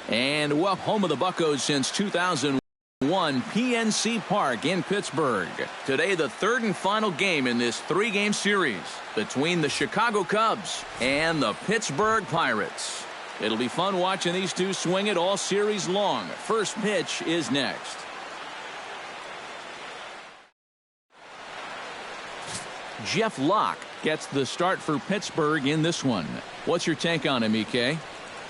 And well, home of the Buccos since 2001, PNC Park in Pittsburgh. Today, the third and final game in this three-game series between the Chicago Cubs and the Pittsburgh Pirates. It'll be fun watching these two swing it all series long. First pitch is next. Jeff Locke gets the start for Pittsburgh in this one. What's your take on him, EK?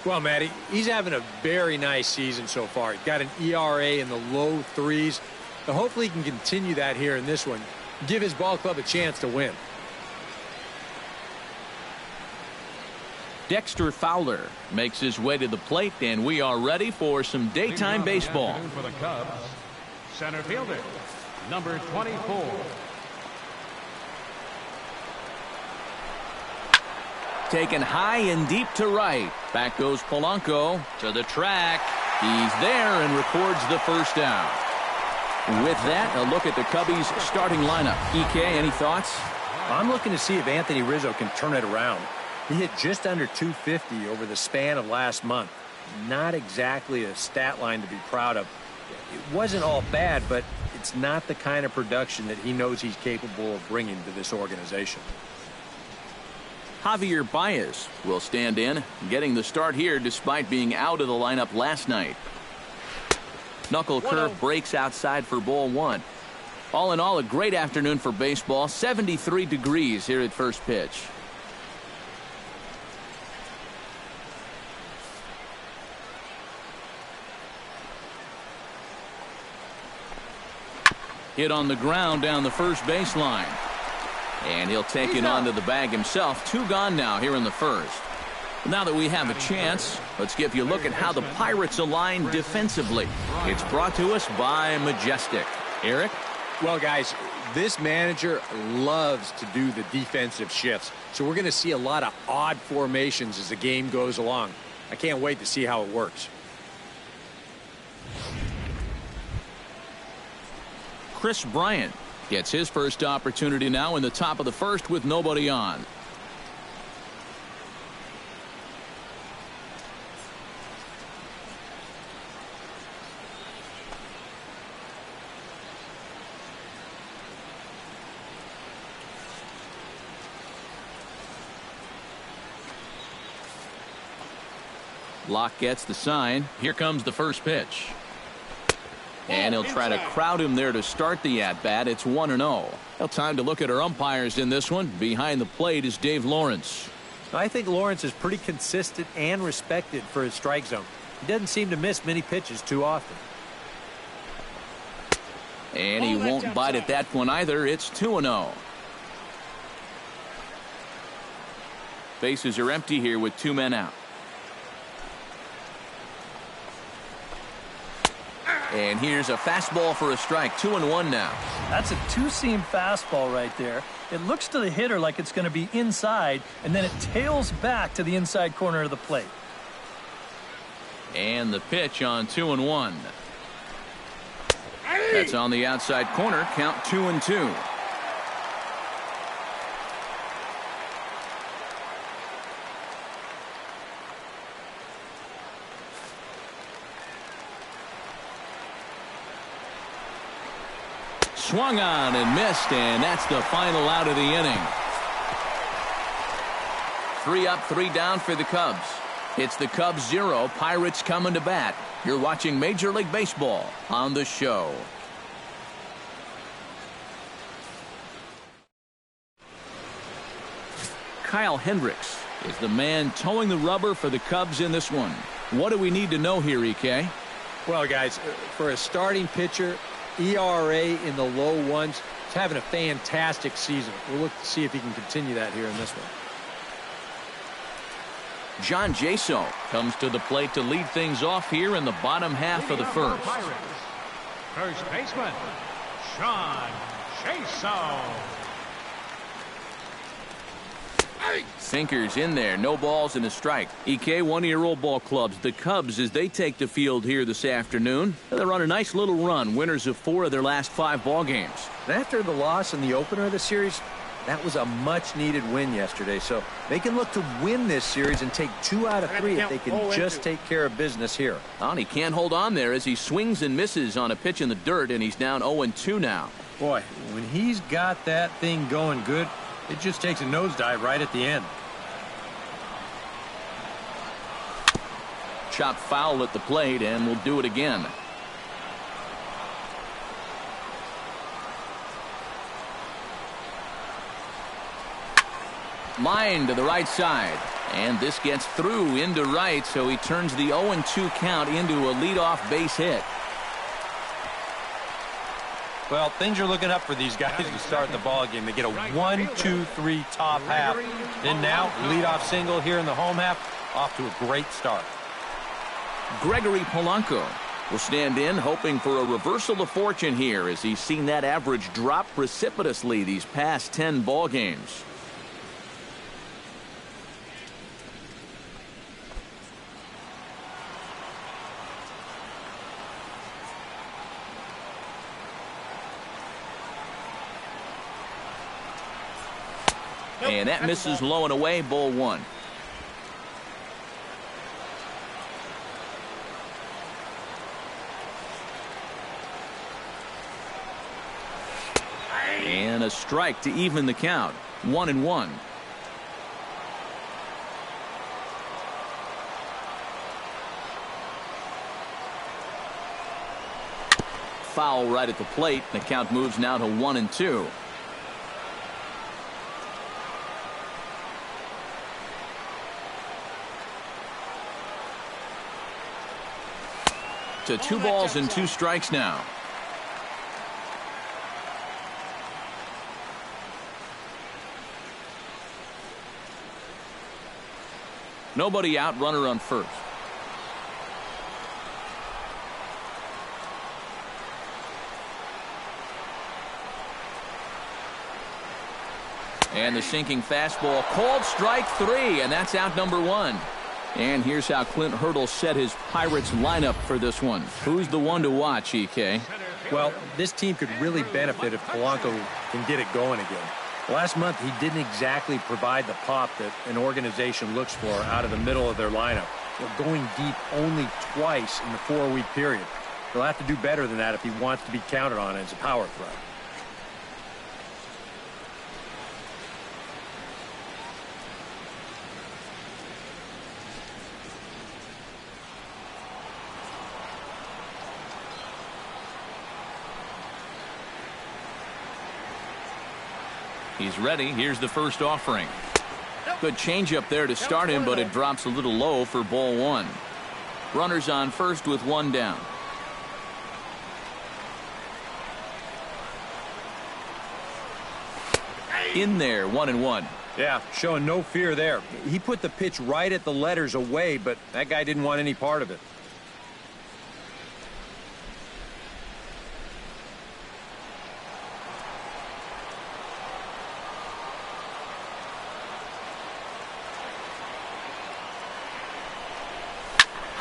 Well, Matty, he's having a very nice season so far. He's got an ERA in the low threes. So hopefully he can continue that here in this one. Give his ball club a chance to win. Dexter Fowler makes his way to the plate, and we are ready for some daytime baseball. For the Cubs, center fielder, number 24. Taken high and deep to right. Back goes Polanco to the track. He's there and records the first down. With that, a look at the Cubbies' starting lineup. EK, any thoughts? I'm looking to see if Anthony Rizzo can turn it around. He hit just under 250 over the span of last month. Not exactly a stat line to be proud of. It wasn't all bad, but it's not the kind of production that he knows he's capable of bringing to this organization. Javier Baez will stand in, getting the start here despite being out of the lineup last night. Knuckle curve breaks outside for ball one. All in all, a great afternoon for baseball. 73 degrees here at first pitch. Hit on the ground down the first baseline. And he'll take it onto the bag himself. Two gone now here in the first. Now that we have a chance, let's give you a look at how the Pirates align defensively. It's brought to us by Majestic. Eric? Well, guys, this manager loves to do the defensive shifts. So we're going to see a lot of odd formations as the game goes along. I can't wait to see how it works. Chris Bryant gets his first opportunity now in the top of the first with nobody on. Locke gets the sign. Here comes the first pitch. And he'll try to crowd him there to start the at-bat. It's 1-0. Well, time to look at our umpires in this one. Behind the plate is Dave Lawrence. I think Lawrence is pretty consistent and respected for his strike zone. He doesn't seem to miss many pitches too often. And he won't bite at that one either. It's 2-0. Bases are empty here with two men out. And here's a fastball for a strike. 2-1 now. That's a two-seam fastball right there. It looks to the hitter like it's going to be inside, and then it tails back to the inside corner of the plate. And the pitch on 2-1. That's on the outside corner. Count 2-2. Swung on and missed, and that's the final out of the inning. 3 up, 3 down for the Cubs. It's the Cubs 0, Pirates coming to bat. You're watching Major League Baseball on the show. Kyle Hendricks is the man towing the rubber for the Cubs in this one. What do we need to know here, EK? Well, guys, for a starting pitcher, ERA in the low ones. He's having a fantastic season. We'll look to see if he can continue that here in this one. John Jaso comes to the plate to lead things off here in the bottom half of the first. First baseman, John Jaso. Sinkers in there, no balls and a strike. EK, one of your old ball clubs, the Cubs, as they take the field here this afternoon. They're on a nice little run, winners of 4 of their last 5 ball games. And after the loss in the opener of the series, That was a much-needed win yesterday, so they can look to win this series and take 2 out of 3 if they can just take care of business here. Oh, and he can't hold on there as he swings and misses on a pitch in the dirt, and he's down 0-2 now. Boy, when he's got that thing going good, it just takes a nosedive right at the end. Chopped foul at the plate, and we'll do it again. Line to the right side, and this gets through into right, so he turns the 0-2 count into a leadoff base hit. Well, things are looking up for these guys to start the ball game. They get a 1-2-3 top half. Then now, leadoff single here in the home half, off to a great start. Gregory Polanco will stand in, hoping for a reversal of fortune here as he's seen that average drop precipitously these past 10 ball games. And that misses low and away, ball 1. And a strike to even the count. 1-1. Foul right at the plate. The count moves now to 1-2. To 2 balls and 2 strikes now. Nobody out, runner on first. And the sinking fastball, called strike 3, and that's out number 1. And here's how Clint Hurdle set his Pirates lineup for this one. Who's the one to watch, EK? Well, this team could really benefit if Polanco can get it going again. Last month, he didn't exactly provide the pop that an organization looks for out of the middle of their lineup. They're going deep only twice in the 4-week period. He'll have to do better than that if he wants to be counted on as a power threat. He's ready. Here's the first offering. Good changeup there to start him, but it drops a little low for ball 1. Runners on first with 1 down. In there, 1-1. Yeah, showing no fear there. He put the pitch right at the letters away, but that guy didn't want any part of it.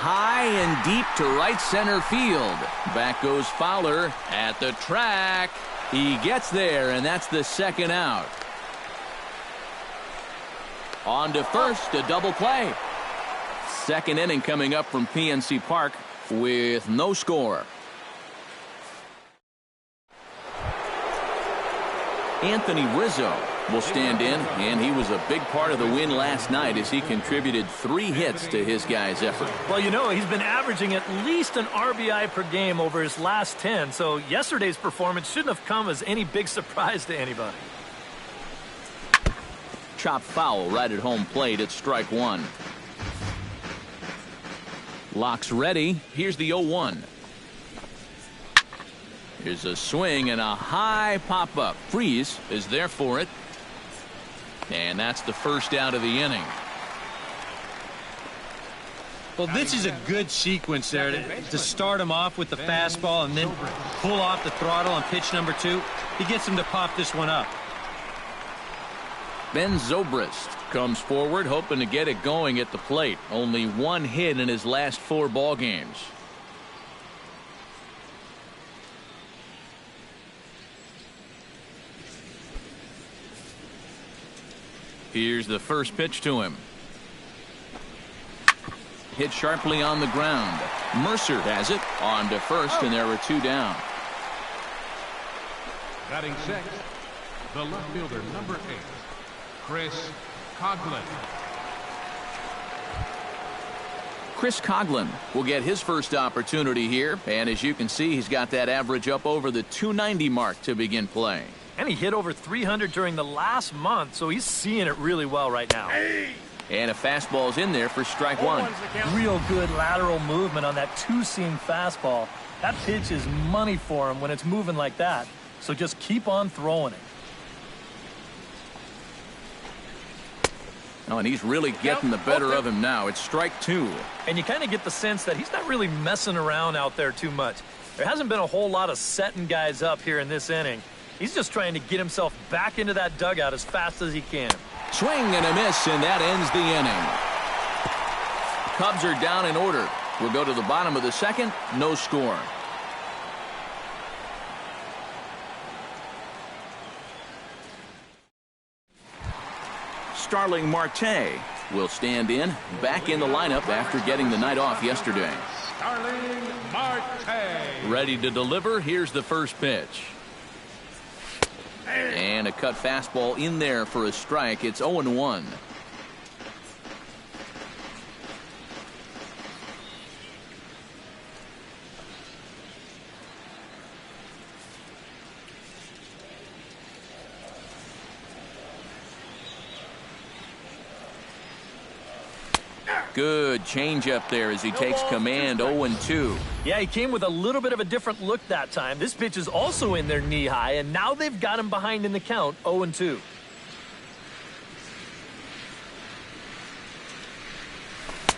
High and deep to right center field. Back goes Fowler at the track. He gets there, and that's the second out. On to first, a double play. Second inning coming up from PNC Park with no score. Anthony Rizzo will stand in, and he was a big part of the win last night as he contributed 3 hits to his guys' effort. Well, you know, he's been averaging at least an RBI per game over his last 10, so yesterday's performance shouldn't have come as any big surprise to anybody. Chopped foul right at home plate at strike 1. Locks ready. Here's the 0-1. Here's a swing and a high pop-up. Freeze is there for it. And that's the first out of the inning. Well, this is a good sequence there to start him off with the fastball and then pull off the throttle on pitch number 2. He gets him to pop this one up. Ben Zobrist comes forward hoping to get it going at the plate. Only 1 hit in his last 4 ball games. Here's the first pitch to him. Hit sharply on the ground. Mercer has it on to first, and there are 2 down. Batting sixth, the left fielder, number 8, Chris Coughlin. Chris Coughlin will get his first opportunity here, and as you can see, he's got that average up over the 290 mark to begin play. And he hit over 300 during the last month, so he's seeing it really well right now. And a fastball's in there for strike 1. Real good lateral movement on that two-seam fastball. That pitch is money for him when it's moving like that, so just keep on throwing it. Oh, and he's really getting the better of him now. It's strike 2. And you kind of get the sense that he's not really messing around out there too much. There hasn't been a whole lot of setting guys up here in this inning. He's just trying to get himself back into that dugout as fast as he can. Swing and a miss, and that ends the inning. Cubs are down in order. We'll go to the bottom of the second. No score. Starling Marte will stand in, back in the lineup after getting the night off yesterday. Starling Marte. Ready to deliver. Here's the first pitch. And a cut fastball in there for a strike. It's 0-1. Good changeup there as he takes command. 0-2. Yeah, he came with a little bit of a different look that time. This pitch is also in there knee high, and now they've got him behind in the count. 0-2.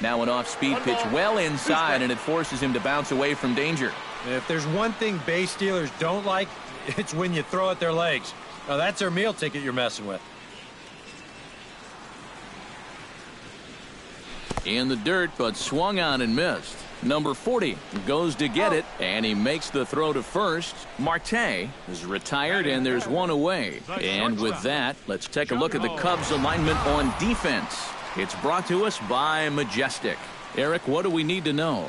Now an off-speed pitch well inside, and it forces him to bounce away from danger. If there's one thing base stealers don't like, it's when you throw at their legs. Now, that's their meal ticket you're messing with. In the dirt, but swung on and missed. Number 40 goes to get it, and he makes the throw to first. Marte is retired, and there's one away. And with that, let's take a look at the Cubs' alignment on defense. It's brought to us by Majestic. Eric, what do we need to know?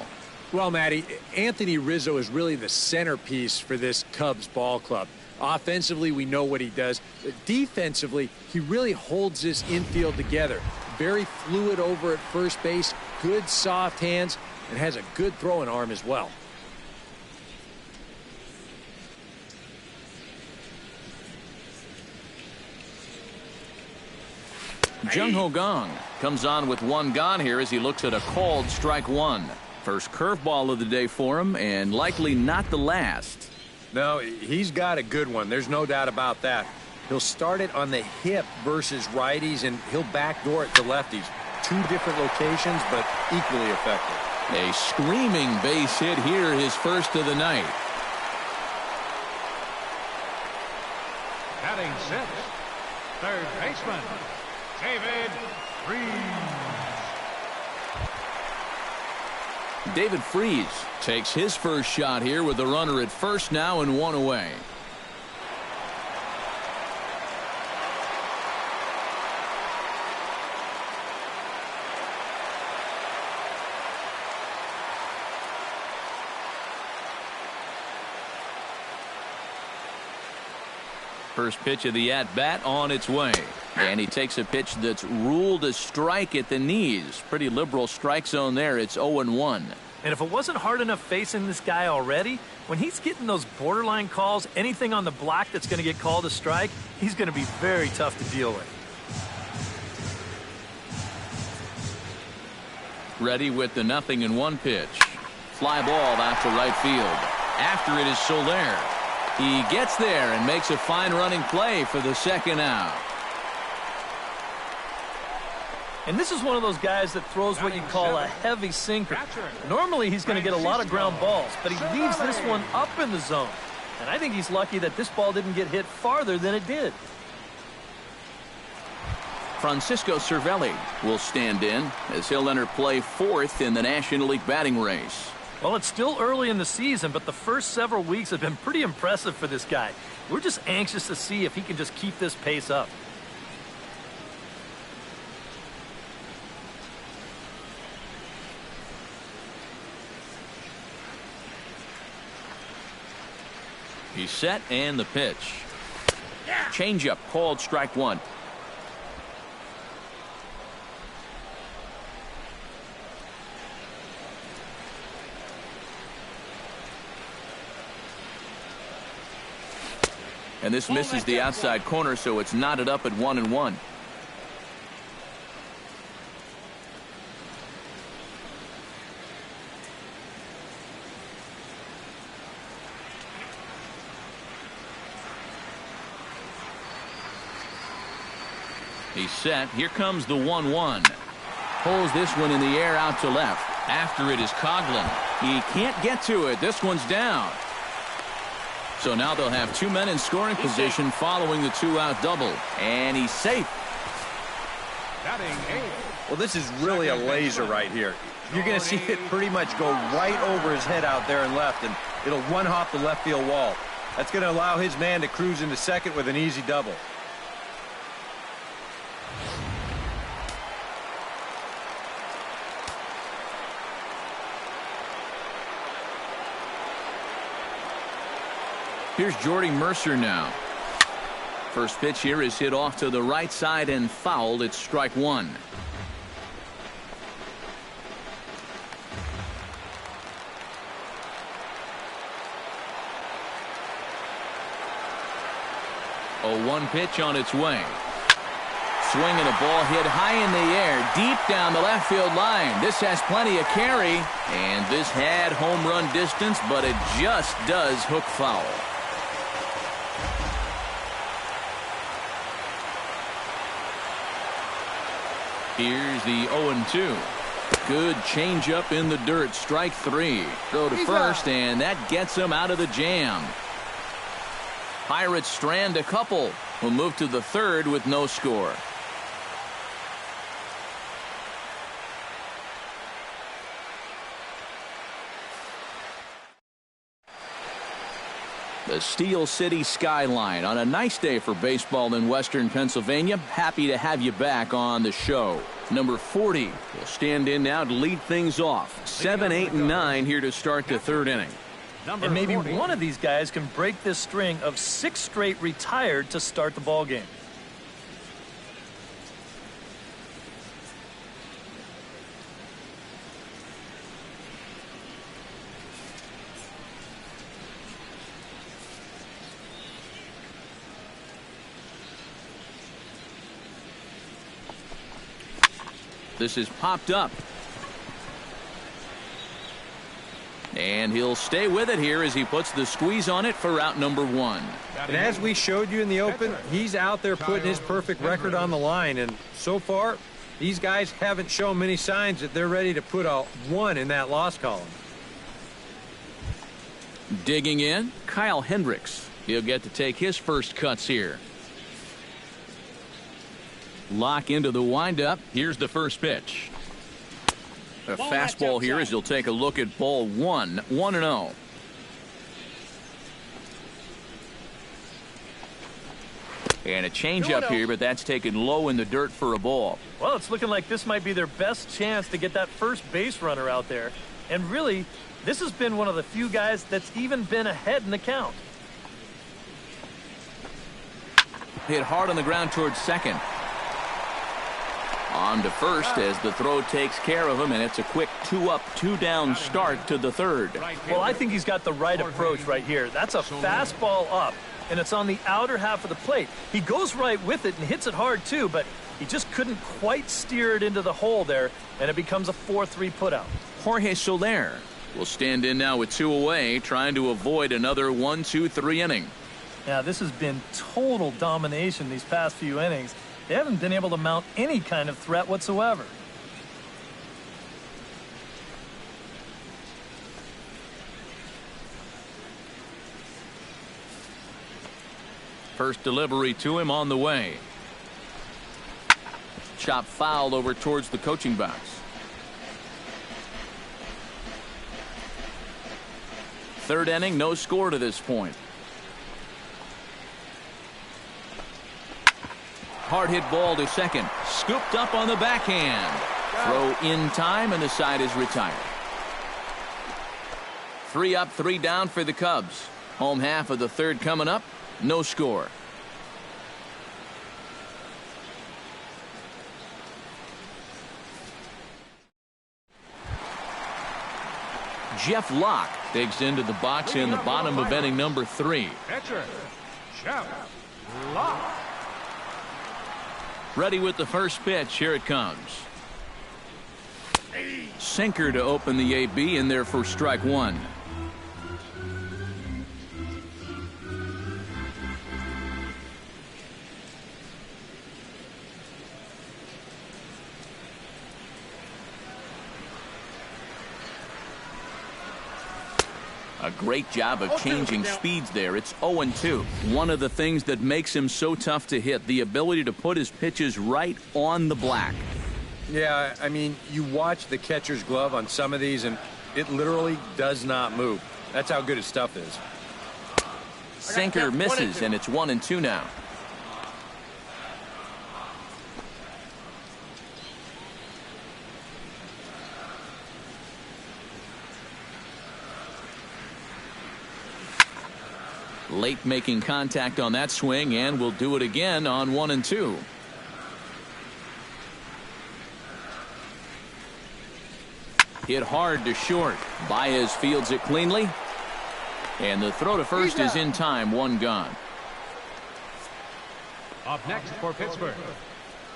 Well, Matty, Anthony Rizzo is really the centerpiece for this Cubs ball club. Offensively, we know what he does. Defensively, he really holds this infield together. Very fluid over at first base, good soft hands, and has a good throwing arm as well. Jung Ho Gong comes on with one gone here as he looks at a called strike 1. First curveball of the day for him, and likely not the last. No, he's got a good one. There's no doubt about that. He'll start it on the hip versus righties, and he'll backdoor it to lefties. Two different locations, but equally effective. A screaming base hit here, his first of the night. Batting sixth, third baseman, David Freese. David Freese takes his first shot here with the runner at first now and one away. First pitch of the at-bat on its way. And he takes a pitch that's ruled a strike at the knees. Pretty liberal strike zone there. It's 0-1. And if it wasn't hard enough facing this guy already, when he's getting those borderline calls, anything on the block that's going to get called a strike, he's going to be very tough to deal with. Ready with the 0-1 pitch. Fly ball out to right field. After it is Soler. He gets there and makes a fine running play for the second out. And this is one of those guys that throws what you call a heavy sinker. Normally he's going to get a lot of ground balls, but he leaves this one up in the zone. And I think he's lucky that this ball didn't get hit farther than it did. Francisco Cervelli will stand in as he'll enter play fourth in the National League batting race. Well, it's still early in the season, but the first several weeks have been pretty impressive for this guy. We're just anxious to see if he can just keep this pace up. He's set and the pitch. Changeup called strike one. And this misses the outside corner, so it's knotted up at 1-1. He's set. Here comes the 1-1. Pulls this one in the air out to left. After it is Coughlin. He can't get to it. This one's down. So now they'll have two men in scoring position following the two-out double. And he's safe. Well, this is really a laser right here. You're going to see it pretty much go right over his head out there and left, and it'll one-hop the left field wall. That's going to allow his man to cruise into second with an easy double. Here's Jordy Mercer now. First pitch here is hit off to the right side and fouled. It's strike one. A one pitch on its way. Swinging a ball hit high in the air, deep down the left field line. This has plenty of carry, and this had home run distance, but it just does hook foul. Here's the 0-2. Good changeup in the dirt. Strike three. Throw to first, and that gets him out of the jam. Pirates strand a couple. Will move to the third with no score. The Steel City skyline on a nice day for baseball in Western Pennsylvania. Happy to have you back on the show. Number 40 will stand in now to lead things off. 7, 8, and 9 here to start the third inning. And maybe one of these guys can break this string of 6 straight retired to start the ball game. This is popped up. And he'll stay with it here as he puts the squeeze on it for out number one. And as we showed you in the open, he's out there putting his perfect record on the line. And so far, these guys haven't shown many signs that they're ready to put a 1 in that loss column. Digging in, Kyle Hendricks. He'll get to take his first cuts here. Lock into the windup. Here's the first pitch. A fastball here as he'll take a look at ball one. 1-0. And a changeup here, but that's taken low in the dirt for a ball. Well, it's looking like this might be their best chance to get that first base runner out there. And really, this has been one of the few guys that's even been ahead in the count. Hit hard on the ground towards second. On to first as the throw takes care of him, and it's a quick 2-up, 2-down start to the third. Well, I think he's got the right approach right here. That's a fastball up, and it's on the outer half of the plate. He goes right with it and hits it hard too, but he just couldn't quite steer it into the hole there, and it becomes a 4-3 putout. Jorge Soler will stand in now with 2 away, trying to avoid another 1-2-3 inning. Now, this has been total domination these past few innings. They haven't been able to mount any kind of threat whatsoever. First delivery to him on the way. Chop foul over towards the coaching box. Third inning, no score to this point. Hard hit ball to second. Scooped up on the backhand. Throw in time, and the side is retired. 3 up, 3 down for the Cubs. Home half of the third coming up. No score. Jeff Locke digs into the box in the bottom of inning number 3. Catcher, Jeff Locke. Ready with the first pitch. Here it comes. Sinker to open the AB, in there for strike 1. A great job of changing speeds there. It's 0-2. One of the things that makes him so tough to hit, the ability to put his pitches right on the black. Yeah, I mean, you watch the catcher's glove on some of these, and it literally does not move. That's how good his stuff is. Sinker misses, and it's 1-2 now. Late making contact on that swing, and will do it again on 1-2. Hit hard to short. Baez fields it cleanly. And the throw to first is in time. 1 gone. Up next for Pittsburgh.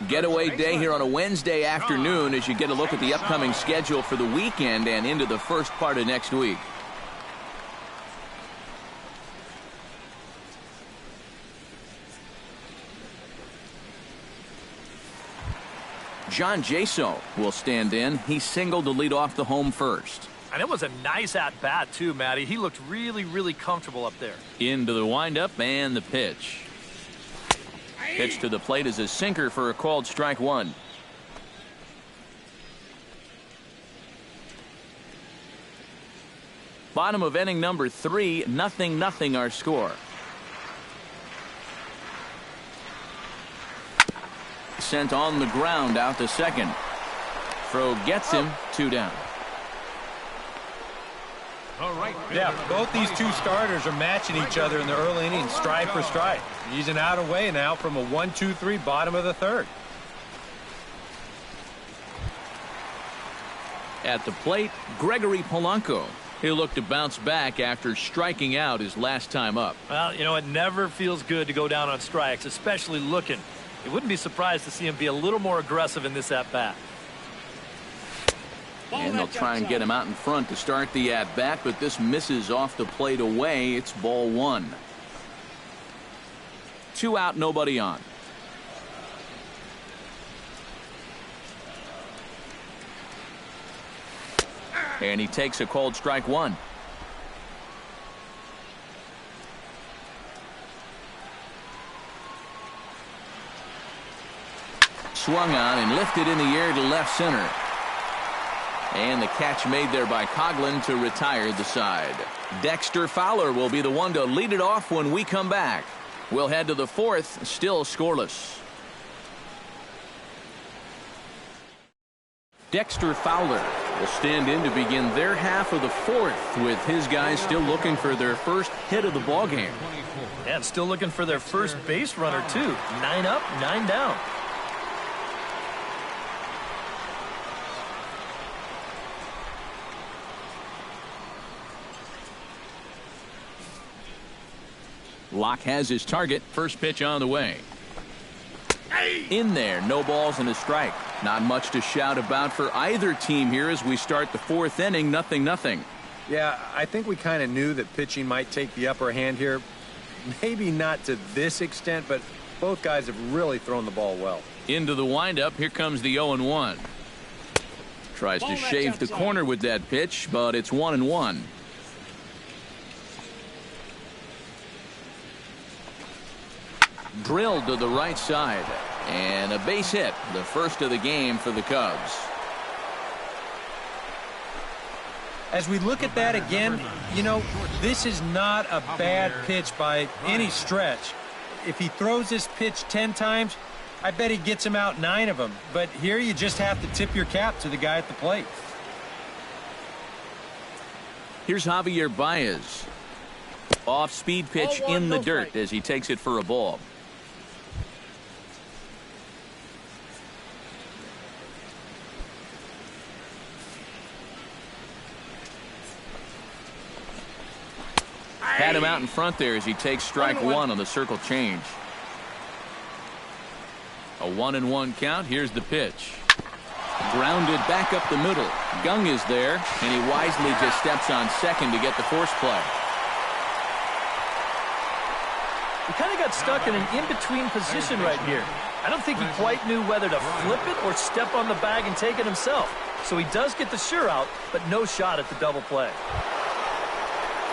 Getaway day here on a Wednesday afternoon as you get a look at the upcoming schedule for the weekend and into the first part of next week. John Jaso will stand in. He singled to lead off the home first. And it was a nice at-bat, too, Matty. He looked really, really comfortable up there. Into the windup and the pitch. Pitch to the plate is a sinker for a called strike 1. Bottom of inning number 3, 0-0 our score. Sent on the ground out to second. Throw gets him. 2 down. Yeah, both these two starters are matching each other in the early innings, stride for stride. He's an out away now from a 1-2-3 bottom of the third. At the plate, Gregory Polanco. He'll look to bounce back after striking out his last time up. Well, you know, it never feels good to go down on strikes, especially looking. You wouldn't be surprised to see him be a little more aggressive in this at-bat. And they'll try and get him out in front to start the at-bat, but this misses off the plate away. It's ball 1. 2 out, nobody on. And he takes a called strike 1. Swung on and lifted in the air to left center. And the catch made there by Coughlin to retire the side. Dexter Fowler will be the one to lead it off when we come back. We'll head to the 4th, still scoreless. Dexter Fowler will stand in to begin their half of the 4th, with his guys still looking for their first hit of the ballgame. And still looking for their first base runner, too. 9 up, 9 down. Locke has his target. First pitch on the way. In there, no balls and a strike. Not much to shout about for either team here as we start the 4th inning. 0-0. Yeah, I think we kind of knew that pitching might take the upper hand here. Maybe not to this extent, but both guys have really thrown the ball well. Into the windup. Here comes the 0-1. Tries to shave the corner with that pitch, but it's 1-1. Drilled to the right side, and a base hit, the first of the game for the Cubs. As we look at that again, you know, this is not a bad pitch by any stretch. If he throws this pitch 10 times, I bet he gets him out 9 of them. But here you just have to tip your cap to the guy at the plate. Here's Javier Baez. Off-speed pitch in the dirt as he takes it for a ball. Had him out in front there as he takes strike one on the circle change. A 1-1 count. Here's the pitch. Grounded back up the middle. Gung is there, and he wisely just steps on second to get the force play. He kind of got stuck in an in-between position right here. I don't think he quite knew whether to flip it or step on the bag and take it himself. So he does get the sure out, but no shot at the double play.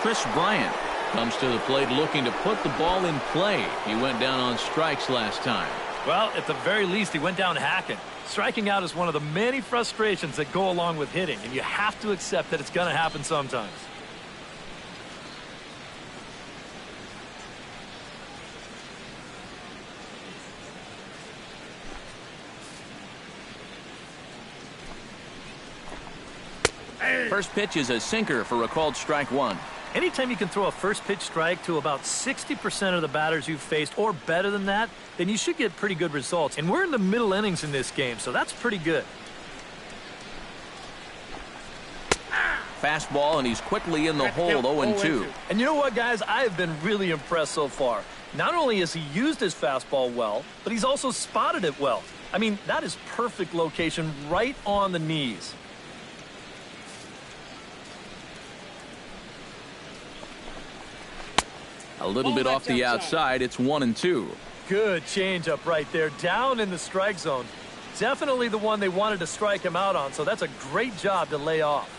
Chris Bryant comes to the plate looking to put the ball in play. He went down on strikes last time. Well, at the very least, he went down hacking. Striking out is one of the many frustrations that go along with hitting, and you have to accept that it's going to happen sometimes. First pitch is a sinker for a called strike one. Anytime you can throw a first pitch strike to about 60% of the batters you've faced or better than that, then you should get pretty good results. And we're in the middle innings in this game, so that's pretty good. Fastball, and he's quickly in the hole, 0-2. And you know what, guys? I have been really impressed so far. Not only has he used his fastball well, but he's also spotted it well. I mean, that is perfect location right on the knees. A little bit off the outside. It's 1-2. Good changeup right there, down in the strike zone. Definitely the one they wanted to strike him out on, so that's a great job to lay off.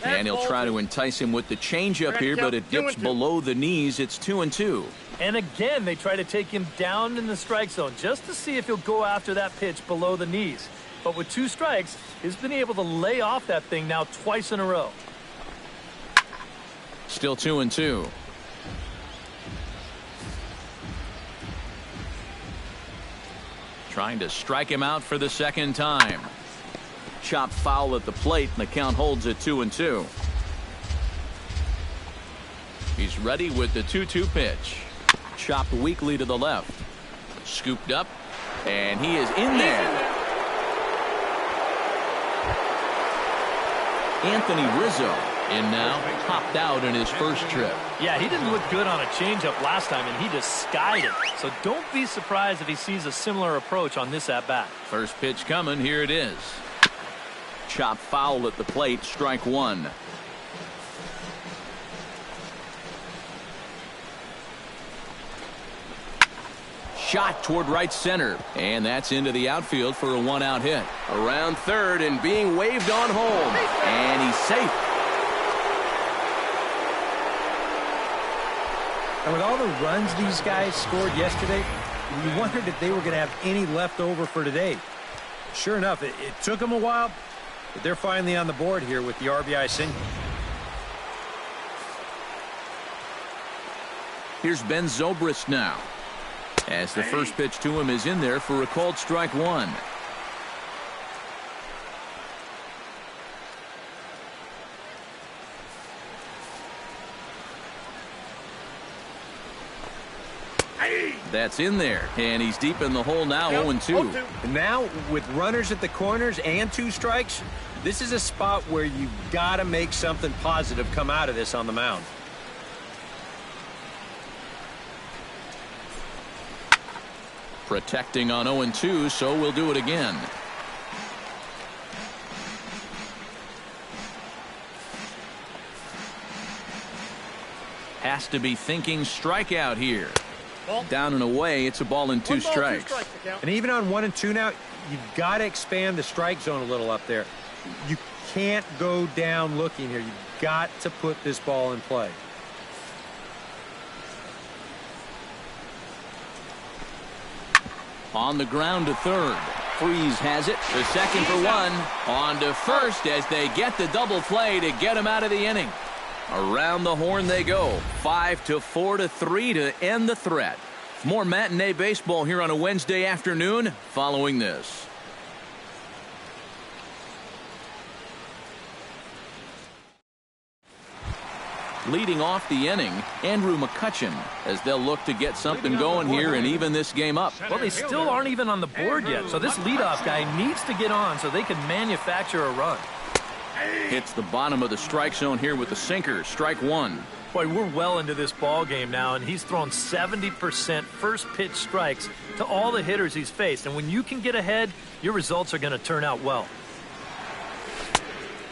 And he'll try to entice him with the changeup here, but it dips below the knees. It's 2-2. And again, they try to take him down in the strike zone just to see if he'll go after that pitch below the knees. But with 2 strikes, he's been able to lay off that thing now twice in a row. Still 2-2. Trying to strike him out for the second time. Chopped foul at the plate, and the count holds at 2-2. He's ready with the 2-2 pitch. Chopped weakly to the left. Scooped up, and he is in there. Anthony Rizzo in now, popped out in his first trip. Yeah, he didn't look good on a changeup last time, and he just skied it. So don't be surprised if he sees a similar approach on this at-bat. First pitch coming. Here it is. Chopped foul at the plate. Strike one. Shot toward right center, and that's into the outfield for a one-out hit. Around third and being waved on home, and he's safe. And with all the runs these guys scored yesterday, you wondered if they were going to have any left over for today. Sure enough, it took them a while, but they're finally on the board here with the RBI single. Here's Ben Zobrist now, as the first pitch to him is in there for a called strike one. That's in there, and he's deep in the hole now, 0-2. Now, with runners at the corners and 2 strikes, this is a spot where you've got to make something positive come out of this on the mound. Protecting on 0-2, so we'll do it again. Has to be thinking strikeout here. Down and away, it's a ball and 2 strikes. And even on 1 and 2 now, you've got to expand the strike zone a little up there. You can't go down looking here. You've got to put this ball in play. On the ground to third. Freeze has it. The second for one. On to first as they get the double play to get him out of the inning. Around the horn they go. 5-4-3 to end the threat. More matinee baseball here on a Wednesday afternoon following this. Leading off the inning, Andrew McCutcheon, as they'll look to get something going here and even this game up. Well, they still aren't even on the board yet, so this leadoff guy needs to get on so they can manufacture a run. Hits the bottom of the strike zone here with the sinker. Strike one. Boy, we're well into this ball game now, and he's thrown 70% first pitch strikes to all the hitters he's faced. And when you can get ahead, your results are going to turn out well.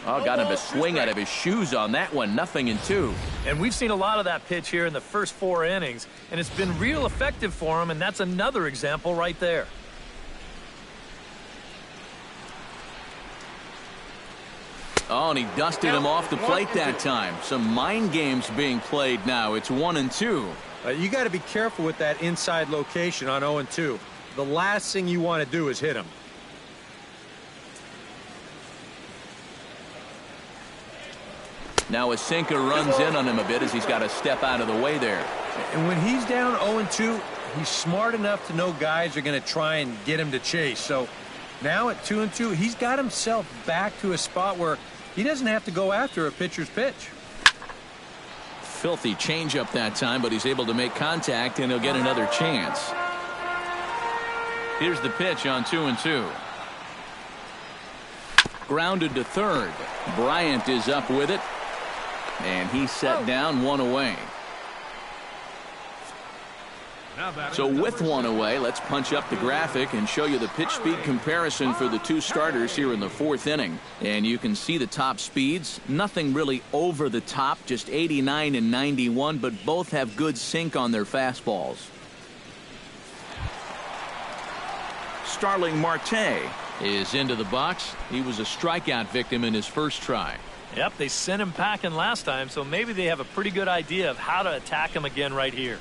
Oh, got him a swing out of his shoes on that one. 0-2. And we've seen a lot of that pitch here in the first 4 innings, and it's been real effective for him, and that's another example right there. Oh, and he dusted him off the plate that time. Some mind games being played now. It's 1-2. You got to be careful with that inside location on 0-2. The last thing you want to do is hit him. Now a sinker runs in on him a bit as he's got to step out of the way there. And when he's down 0-2, he's smart enough to know guys are going to try and get him to chase. So now at 2-2, he's got himself back to a spot where he doesn't have to go after a pitcher's pitch. Filthy changeup that time, but he's able to make contact, and he'll get another chance. Here's the pitch on 2-2. Grounded to third. Bryant is up with it, and he's set down, 1 away. So with 1 away, let's punch up the graphic and show you the pitch speed comparison for the two starters here in the 4th inning. And you can see the top speeds. Nothing really over the top, just 89 and 91, but both have good sink on their fastballs. Starling Marte is into the box. He was a strikeout victim in his first try. Yep, they sent him packing last time, so maybe they have a pretty good idea of how to attack him again right here.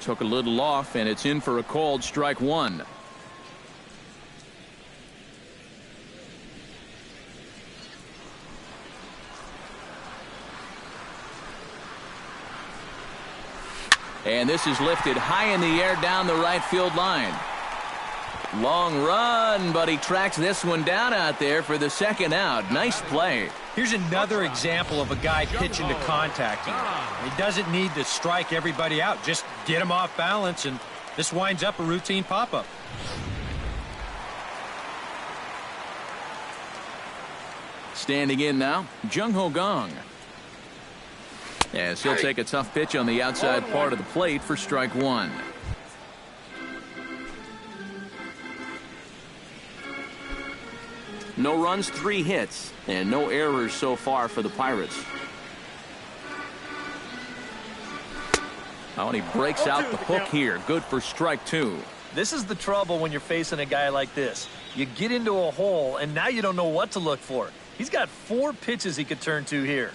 Took a little off, and it's in for a called strike one. And this is lifted high in the air down the right field line. Long run, but he tracks this one down out there for the second out. Nice play. Here's another example of a guy pitching to contact him. He doesn't need to strike everybody out. Just get him off balance, and this winds up a routine pop-up. Standing in now, Jung-Ho Gong. As he'll take a tough pitch on the outside part of the plate for strike one. No runs, 3 hits, and no errors so far for the Pirates. Oh, and he breaks out the hook here. Good for strike two. This is the trouble when you're facing a guy like this. You get into a hole, and now you don't know what to look for. He's got 4 pitches he could turn to here.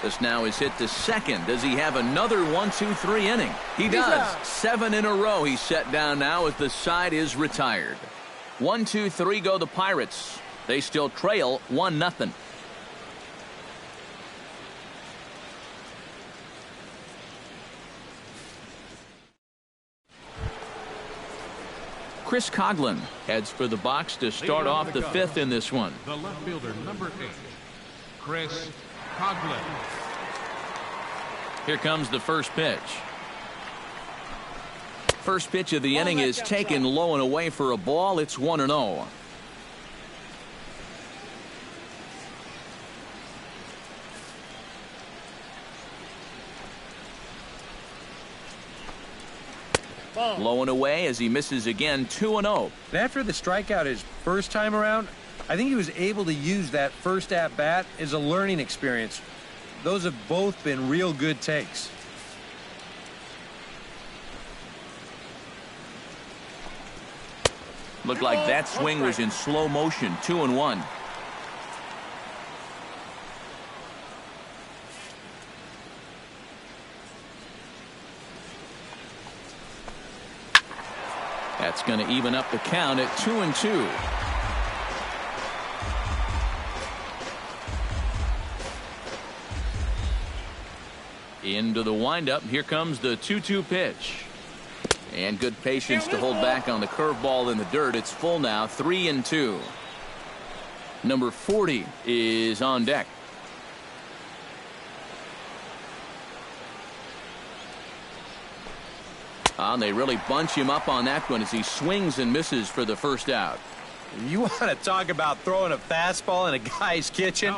This now is hit to second. Does he have another 1-2-3 inning? He does. 7 in a row he's set down now as the side is retired. 1-2-3 go the Pirates. They still trail 1-0. Chris Coghlan heads for the box to start off the 5th in this one. The left fielder, number 8, Chris Coghlan. Here comes the first pitch. First pitch of the inning is taken low and away for a ball. It's 1-0. Low and away as he misses again. 2-0. After the strikeout his first time around, I think he was able to use that first at-bat as a learning experience. Those have both been real good takes. Looked like that swing was in slow motion. 2-1. That's going to even up the count at 2-2. Into the windup. Here comes the 2-2 pitch. And good patience to hold back on the curveball in the dirt. It's full now, 3-2. Number 40 is on deck. And they really bunch him up on that one as he swings and misses for the first out. You want to talk about throwing a fastball in a guy's kitchen?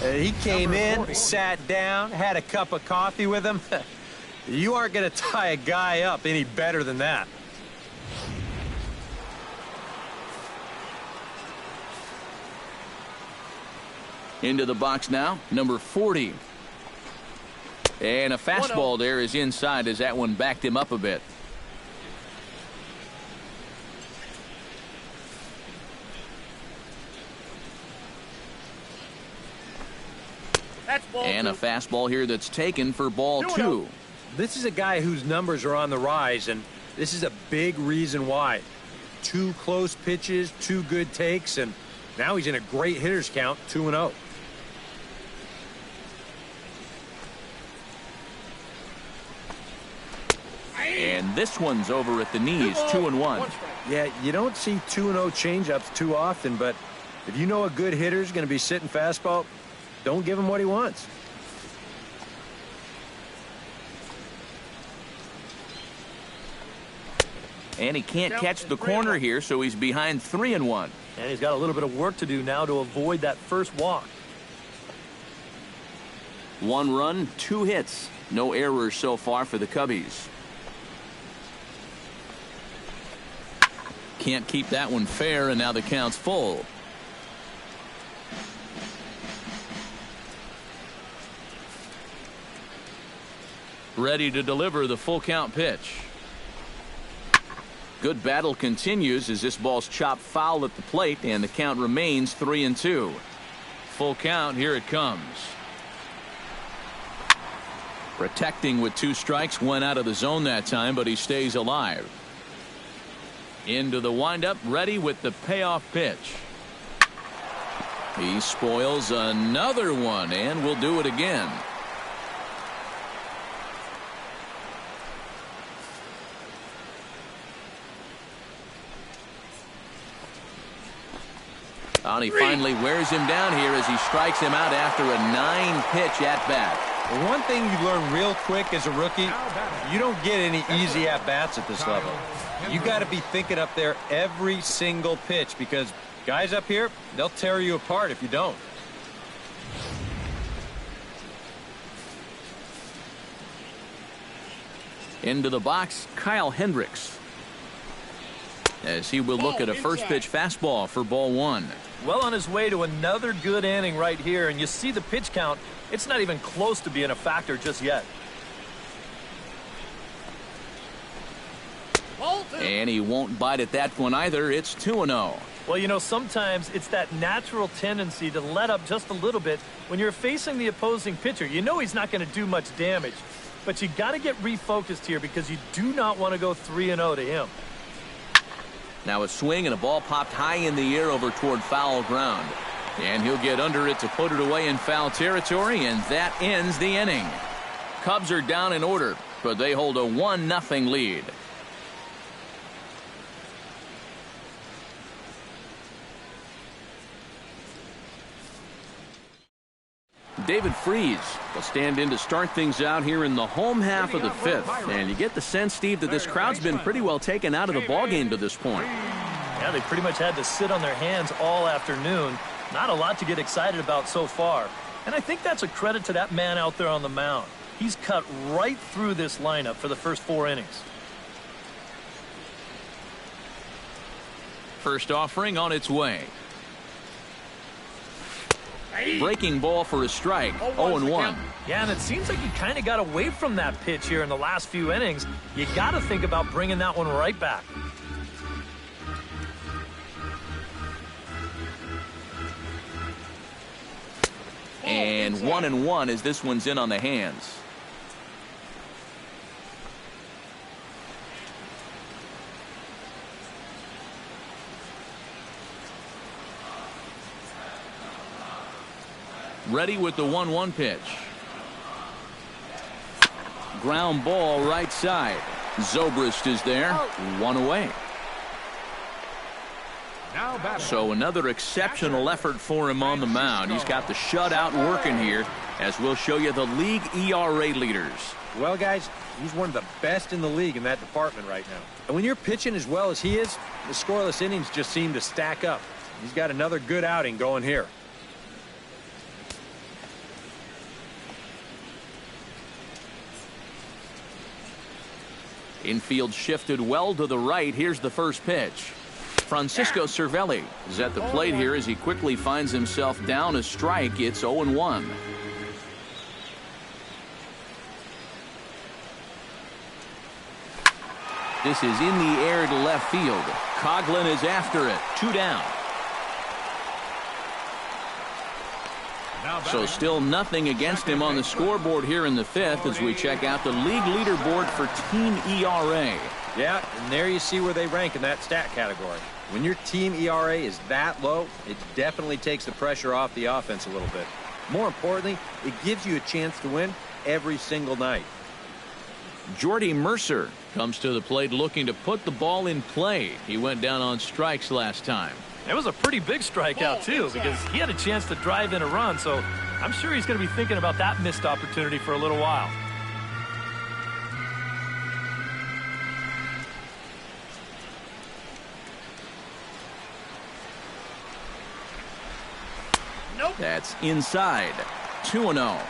He came in, sat down, had a cup of coffee with him. You aren't going to tie a guy up any better than that. Into the box now, number 40. And a fastball there is inside as that one backed him up a bit. And a fastball here that's taken for ball 2. This is a guy whose numbers are on the rise, and this is a big reason why. 2 close pitches, 2 good takes, and now he's in a great hitter's count, 2-0. And this one's over at the knees, 2-1. Yeah, you don't see 2-0 changeups too often, but if you know a good hitter's going to be sitting fastball, don't give him what he wants. And he can't catch the corner here, so he's behind 3-1. And he's got a little bit of work to do now to avoid that first walk. 1 run, 2 hits. No errors so far for the Cubbies. Can't keep that one fair, and now the count's full. Ready to deliver the full count pitch. Good battle continues as this ball's chopped foul at the plate, and the count remains 3-2. Full count, here it comes. Protecting with 2 strikes, went out of the zone that time, but he stays alive. Into the windup, ready with the payoff pitch. He spoils another one, and will do it again. And he finally wears him down here as he strikes him out after a 9-pitch at-bat. The one thing you learn real quick as a rookie, you don't get any easy at-bats at this level. You got to be thinking up there every single pitch, because guys up here, they'll tear you apart if you don't. Into the box, Kyle Hendricks, as he will look at a first pitch fastball for ball 1. Well on his way to another good inning right here, and you see the pitch count. It's not even close to being a factor just yet. And he won't bite at that one either. It's 2-0. Well, you know, sometimes it's that natural tendency to let up just a little bit when you're facing the opposing pitcher. You know he's not going to do much damage, but you got to get refocused here because you do not want to go 3-0 to him. Now a swing and a ball popped high in the air over toward foul ground. And he'll get under it to put it away in foul territory, and that ends the inning. Cubs are down in order, but they hold a 1-0 lead. David Freese will stand in to start things out here in the home half of the 5th. And you get the sense, Steve, that this crowd's been pretty well taken out of the ballgame to this point. Yeah, they pretty much had to sit on their hands all afternoon. Not a lot to get excited about so far. And I think that's a credit to that man out there on the mound. He's cut right through this lineup for the first 4 innings. First offering on its way. Breaking ball for a strike. 0-1. Yeah, and it seems like he kind of got away from that pitch here in the last few innings. You got to think about bringing that one right back. And 1-1 as this one's in on the hands. Ready with the 1-1 pitch. Ground ball right side. Zobrist is there, one away. Now batting. So another exceptional effort for him on the mound. He's got the shutout working here, as we'll show you the league ERA leaders. Well, guys, he's one of the best in the league in that department right now. And when you're pitching as well as he is, the scoreless innings just seem to stack up. He's got another good outing going here. Infield shifted well to the right. Here's the first pitch. Francisco Cervelli is at the plate here as he quickly finds himself down a strike. It's 0-1. This is in the air to left field. Coughlin is after it. 2 down. So still nothing against him on the scoreboard here in the 5th as we check out the league leaderboard for team ERA. Yeah, and there you see where they rank in that stat category. When your team ERA is that low, it definitely takes the pressure off the offense a little bit. More importantly, it gives you a chance to win every single night. Jordy Mercer comes to the plate looking to put the ball in play. He went down on strikes last time. It was a pretty big strikeout, too, because he had a chance to drive in a run, so I'm sure he's going to be thinking about that missed opportunity for a little while. Nope. That's inside. 2-0.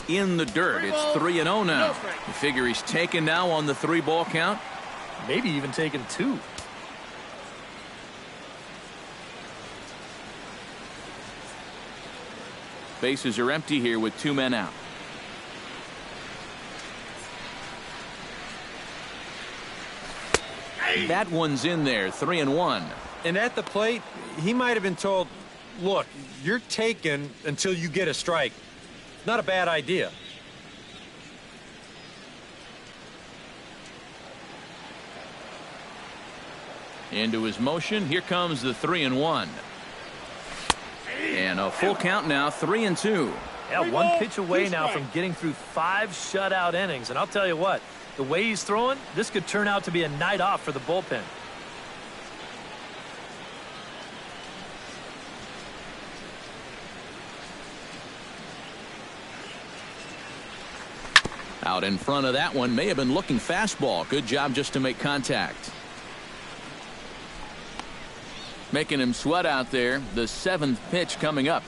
In the dirt. It's 3-0 now. You figure he's taken now on the 3-ball count. Maybe even taken 2. Bases are empty here with 2 men out. That one's in there. 3-1. And at the plate, he might have been told, look, you're taken until you get a strike. Not a bad idea. Into his motion. Here comes the 3-1. And a full count now. 3-2. Yeah, 1 pitch away now from getting through 5 shutout innings. And I'll tell you what, the way he's throwing, this could turn out to be a night off for the bullpen. Out in front of that one, may have been looking fastball. Good job just to make contact. Making him sweat out there. The 7th pitch coming up.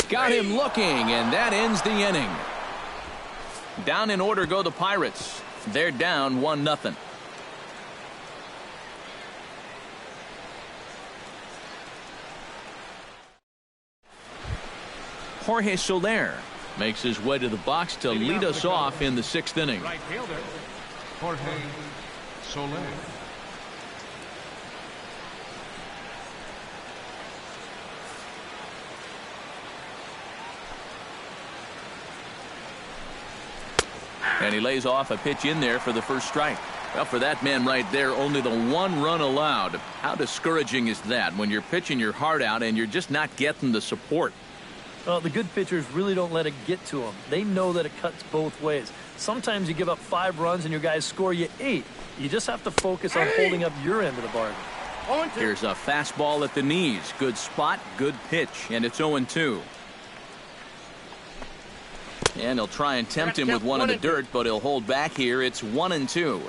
Got him looking, and that ends the inning. Down in order go the Pirates. They're down 1-0. Jorge Soler makes his way to the box to lead us off in the 6th inning. Right fielder, Jorge Soler. And he lays off a pitch in there for the first strike. Well, for that man right there, only the 1 run allowed. How discouraging is that when you're pitching your heart out and you're just not getting the support? Well, the good pitchers really don't let it get to them. They know that it cuts both ways. Sometimes you give up 5 runs and your guys score you 8. You just have to focus on holding up your end of the bargain. Here's a fastball at the knees. Good spot, good pitch, and it's 0-2. And he'll try and tempt him with one in the dirt, but he'll hold back here. It's 1-2.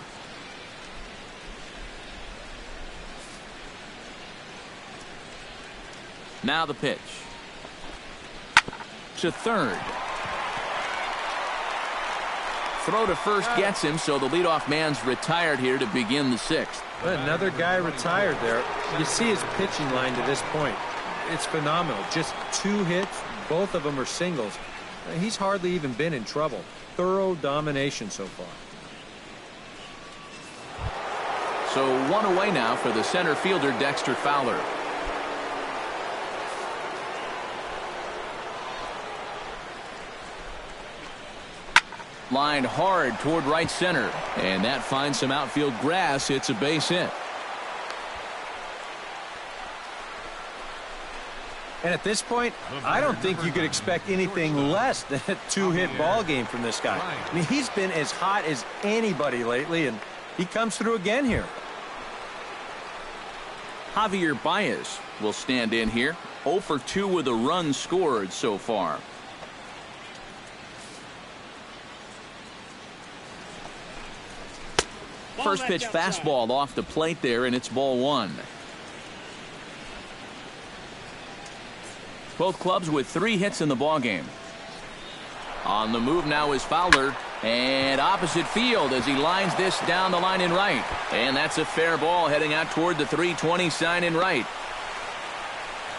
Now the pitch. To third. Throw to first gets him, so the leadoff man's retired here to begin the 6th. Another guy retired there. You see his pitching line to this point. It's phenomenal. Just 2 hits, both of them are singles. He's hardly even been in trouble. Thorough domination so far. So 1 away now for the center fielder, Dexter Fowler. Lined hard toward right center. And that finds some outfield grass. It's a base hit. And at this point, I don't think you could expect anything less than a two-hit ball game from this guy. I mean, he's been as hot as anybody lately, and he comes through again here. Javier Baez will stand in here. 0 for 2 with a run scored so far. First pitch fastball off the plate there, and it's ball 1. Both clubs with 3 hits in the ballgame. On the move now is Fowler, and opposite field as he lines this down the line in right. And that's a fair ball heading out toward the 320 sign in right.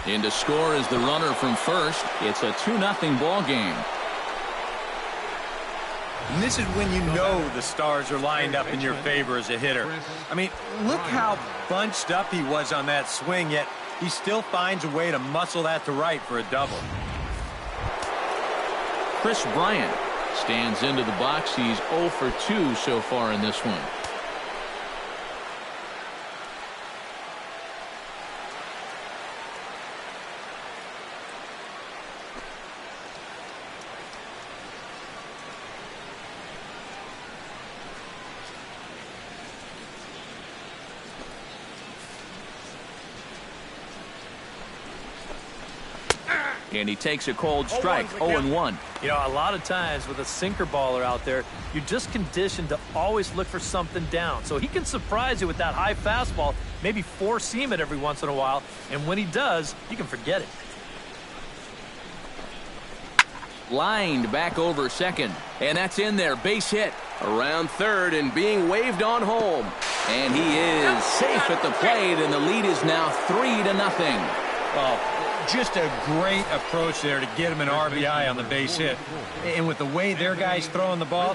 In to score is the runner from first. It's a 2-0 ball game. And this is when you know the stars are lined up in your favor as a hitter. I mean, look how bunched up he was on that swing, yet he still finds a way to muscle that to right for a double. Chris Bryant stands into the box. He's 0 for 2 so far in this one. And he takes a cold strike. 0-1. You know, a lot of times with a sinker baller out there, you're just conditioned to always look for something down. So he can surprise you with that high fastball, maybe four-seam it every once in a while. And when he does, you can forget it. Lined back over second. And that's in there. Base hit. Around third and being waved on home. And he is safe at the plate, and the lead is now 3-0. Oh, just a great approach there to get him an RBI on the base hit. And with the way their guys throwing the ball,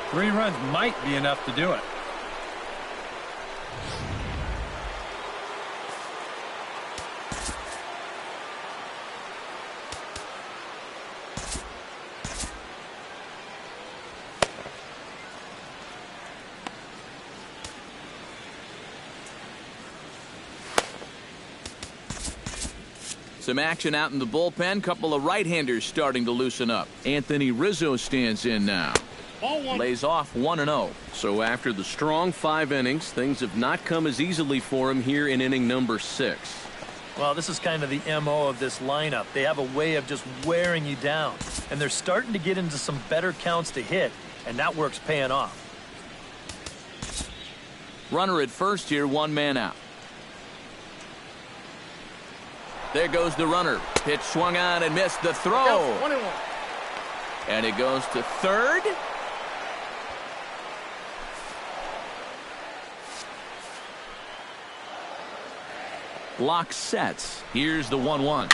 3 runs might be enough to do it. Some action out in the bullpen. Couple of right-handers starting to loosen up. Anthony Rizzo stands in now. Lays off 1-0. So after the strong 5 innings, things have not come as easily for him here in inning number 6. Well, this is kind of the MO of this lineup. They have a way of just wearing you down. And they're starting to get into some better counts to hit, and that work's paying off. Runner at first here, 1 man out. There goes the runner. Pitch swung on and missed the throw. And it goes to third. Lock sets. Here's the 1-1.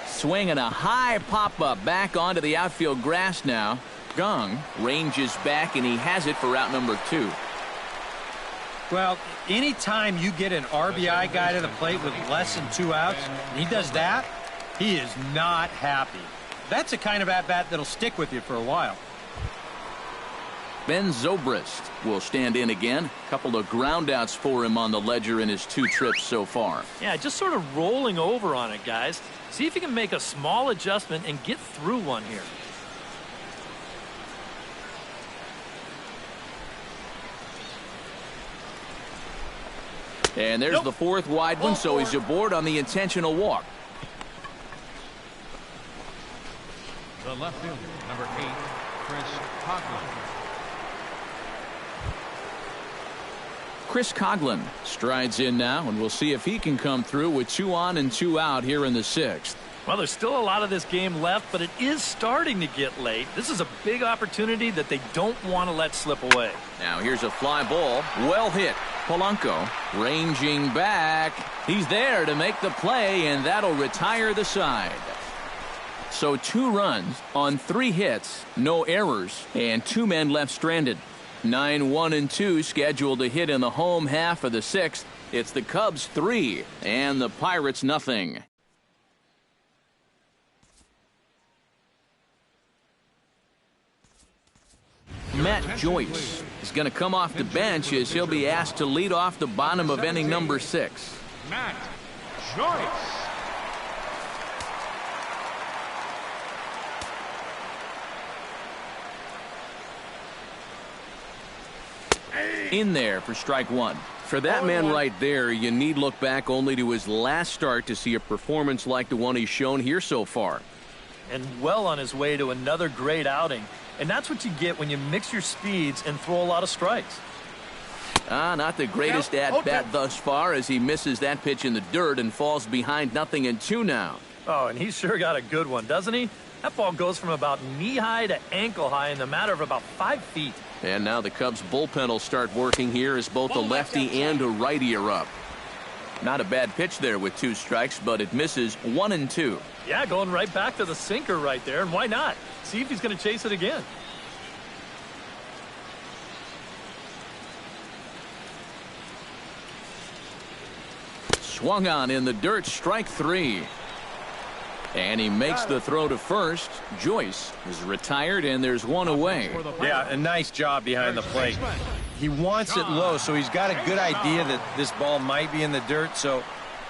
Swinging a high pop-up back onto the outfield grass now. Gong ranges back, and he has it for out number 2. Well, anytime you get an RBI guy to the plate with less than 2 outs, and he does that, he is not happy. That's the kind of at-bat that'll stick with you for a while. Ben Zobrist will stand in again. Couple of groundouts for him on the ledger in his 2 trips so far. Yeah, just sort of rolling over on it, guys. See if you can make a small adjustment and get through one here. And there's the 4th wide one, so he's aboard on the intentional walk. The left fielder, number 8, Chris Coughlin. Chris Coughlin strides in now, and we'll see if he can come through with 2 on and 2 out here in the 6th. Well, there's still a lot of this game left, but it is starting to get late. This is a big opportunity that they don't want to let slip away. Now here's a fly ball. Well hit. Polanco ranging back. He's there to make the play, and that'll retire the side. So 2 runs on 3 hits, no errors, and 2 men left stranded. 9-1-2 scheduled to hit in the home half of the 6th. It's the Cubs 3 and the Pirates nothing. Matt Joyce is going to come off the bench as he'll be asked to lead off the bottom of inning number 6. Matt Joyce. In there for strike 1. For that man right there, you need look back only to his last start to see a performance like the one he's shown here so far. And well on his way to another great outing. And that's what you get when you mix your speeds and throw a lot of strikes. Not the greatest at-bat thus far as he misses that pitch in the dirt and falls behind 0-2 now. Oh, and he's sure got a good one, doesn't he? That ball goes from about knee-high to ankle-high in the matter of about 5 feet. And now the Cubs bullpen will start working here as both a lefty and a righty are up. Not a bad pitch there with 2 strikes, but it misses 1-2. Yeah, going right back to the sinker right there, and why not? See if he's going to chase it again. Swung on in the dirt, strike 3. And he makes the throw to first. Joyce is retired, and there's one away. Yeah, a nice job behind the plate. He wants it low, so he's got a good idea that this ball might be in the dirt, so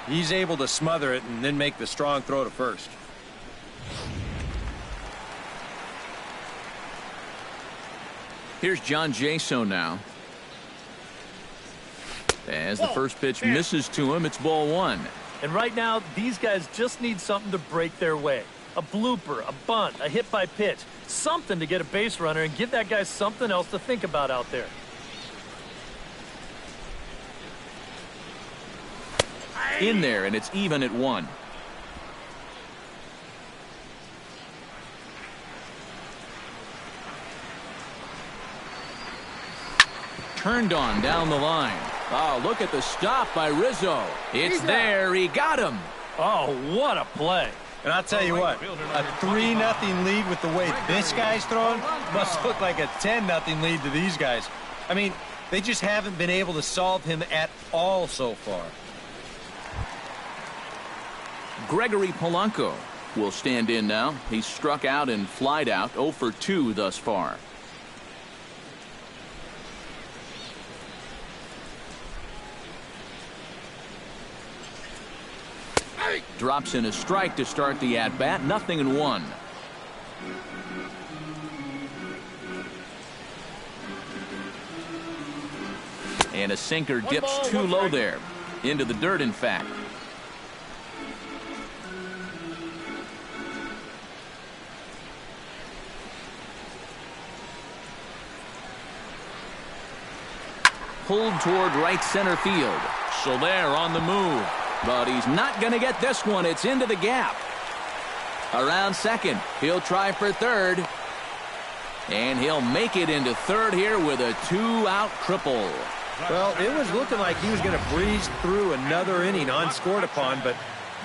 he's able to smother it and then make the strong throw to first. Here's John Jaso now. As the first pitch misses to him, it's ball 1. And right now, these guys just need something to break their way. A blooper, a bunt, a hit by pitch. Something to get a base runner and give that guy something else to think about out there. In there, and it's even at 1. Turned on down the line. Oh, look at the stop by Rizzo. It's there. He got him. Oh, what a play. And I'll tell you what, a 3-0 lead with the way this guy's throwing must look like a 10-0 lead to these guys. I mean, they just haven't been able to solve him at all so far. Gregory Polanco will stand in now. He's struck out and flied out 0 for 2 thus far. Drops in a strike to start the at-bat. 0-1. And a sinker dips too low there. Into the dirt, in fact. Pulled toward right center field. Soler on the move. But he's not going to get this one. It's into the gap. Around second. He'll try for third. And he'll make it into third here with a 2-out triple. Well, it was looking like he was going to breeze through another inning unscored upon, but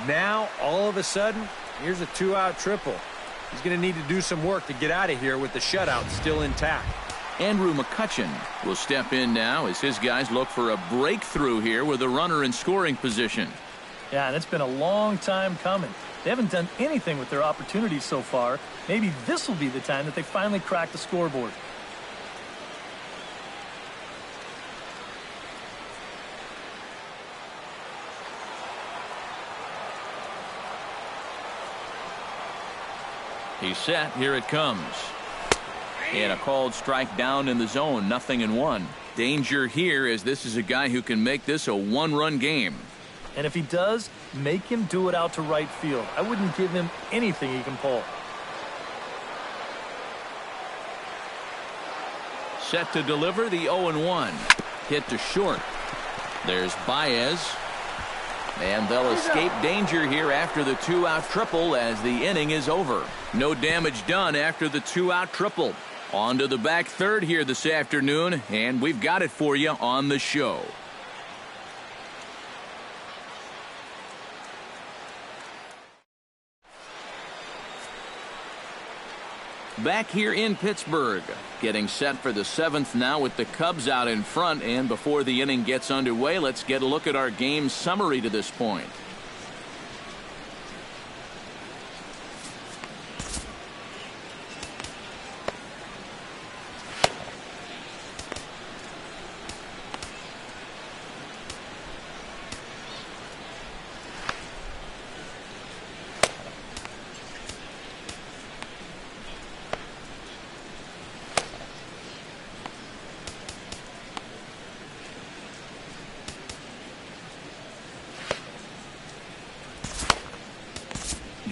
now, all of a sudden, here's a 2-out triple. He's going to need to do some work to get out of here with the shutout still intact. Andrew McCutchen will step in now as his guys look for a breakthrough here with a runner in scoring position. Yeah, and it's been a long time coming. They haven't done anything with their opportunities so far. Maybe this will be the time that they finally crack the scoreboard. He's set. Here it comes. And a called strike down in the zone. 0-1. Danger here as this is a guy who can make this a 1-run game. And if he does, make him do it out to right field. I wouldn't give him anything he can pull. Set to deliver the 0-1. Hit to short. There's Baez. And they'll escape danger here after the 2-out triple as the inning is over. No damage done after the 2-out triple. On to the back third here this afternoon, and we've got it for you on the show. Back here in Pittsburgh, getting set for the 7th now with the Cubs out in front. And before the inning gets underway, let's get a look at our game summary to this point.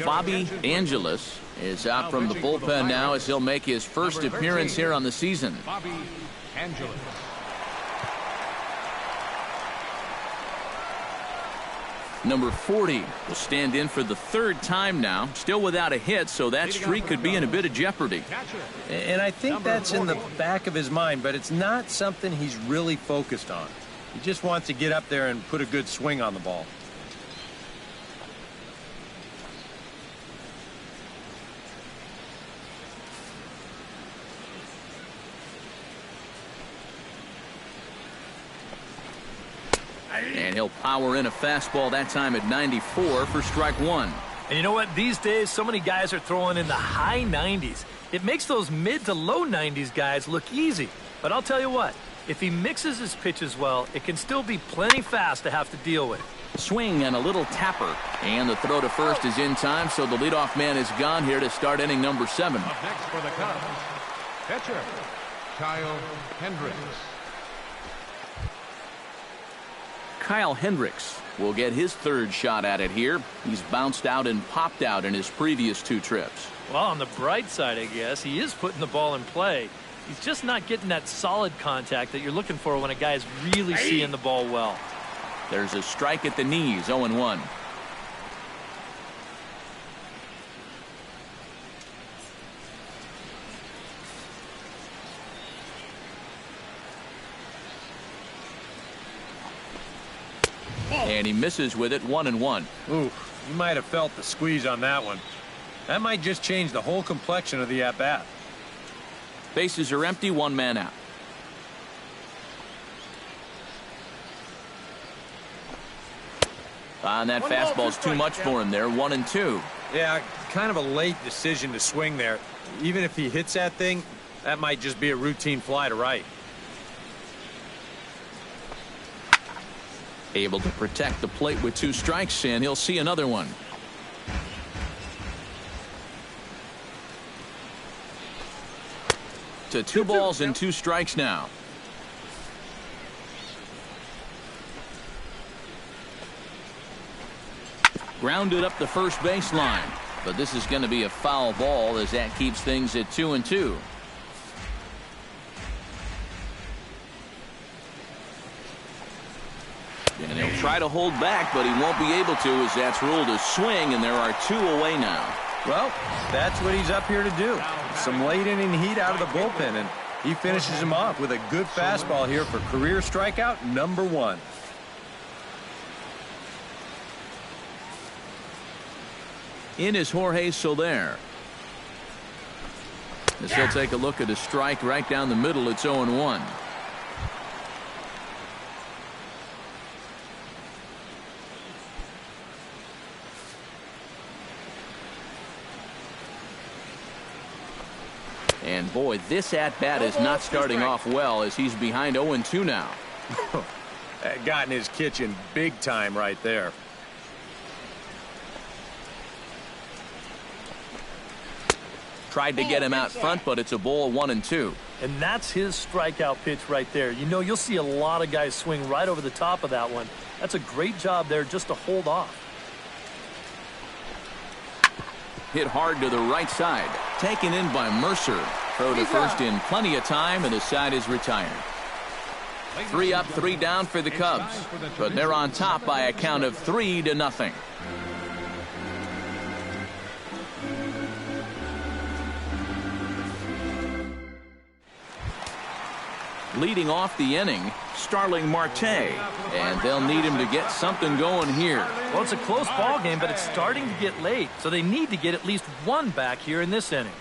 Bobby Angelis is out from the bullpen now as he'll make his first appearance here on the season. Bobby Angelis. Number 40 will stand in for the third time now, still without a hit, so that streak could be in a bit of jeopardy. And I think that's in the back of his mind, but it's not something he's really focused on. He just wants to get up there and put a good swing on the ball. And he'll power in a fastball that time at 94 for strike one. And you know what? These days, so many guys are throwing in the high 90s. It makes those mid to low 90s guys look easy. But I'll tell you what, if he mixes his pitches well, it can still be plenty fast to have to deal with. Swing and a little tapper. And the throw to first is in time, so the leadoff man is gone here to start inning number 7. Up next for the Cubs, pitcher Kyle Hendricks. Kyle Hendricks will get his third shot at it here. He's bounced out and popped out in his previous 2 trips. Well, on the bright side, I guess, he is putting the ball in play. He's just not getting that solid contact that you're looking for when a guy is really seeing the ball well. There's a strike at the knees, 0-1. And he misses with it, 1-1. Ooh, you might have felt the squeeze on that one. That might just change the whole complexion of the at-bat. Bases are empty, 1 man out. And that fastball's too much for him there, 1-2. Yeah, kind of a late decision to swing there. Even if he hits that thing, that might just be a routine fly to right. Able to protect the plate with 2 strikes, and he'll see another one. To 2 balls and 2 strikes now. Grounded up the first baseline, but this is going to be a foul ball as that keeps things at 2-2. And he'll try to hold back, but he won't be able to as that's ruled a swing, and there are 2 away now. Well, that's what he's up here to do. Some late inning heat out of the bullpen, and he finishes him off with a good fastball here for career strikeout number 1. In is Jorge Soler. As he'll take a look at a strike right down the middle, it's 0-1. And boy, this at-bat is not starting off well as he's behind 0-2 now. Got in his kitchen big time right there. Tried to get him out front, but it's a ball, 1-2. And that's his strikeout pitch right there. You know, you'll see a lot of guys swing right over the top of that one. That's a great job there just to hold off. Hit hard to the right side. Taken in by Mercer. Throw to first in plenty of time, and the side is retired. 3 up, 3 down for the Cubs. But they're on top by a count of 3-0. Leading off the inning, Starling Marte, and they'll need him to get something going here. Well, it's a close ball game, but it's starting to get late, so they need to get at least 1 back here in this inning.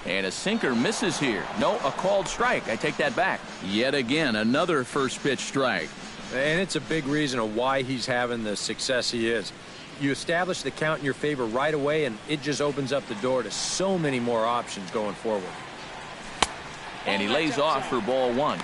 And a sinker misses here. No, a called strike. I take that back. Yet again, another first pitch strike. And it's a big reason of why he's having the success he is. You establish the count in your favor right away, and it just opens up the door to so many more options going forward. And he lays off for ball 1.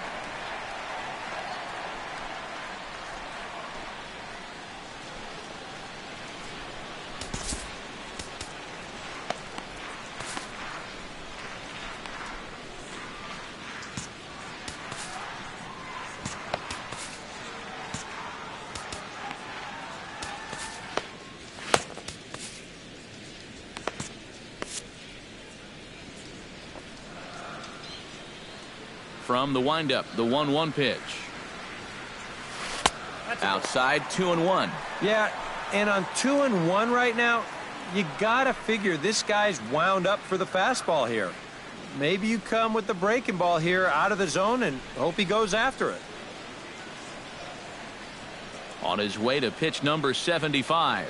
From the windup, the 1-1 pitch. Outside, 2-1. Yeah, and on 2-1 right now, you got to figure this guy's wound up for the fastball here. Maybe you come with the breaking ball here out of the zone and hope he goes after it. On his way to pitch number 75.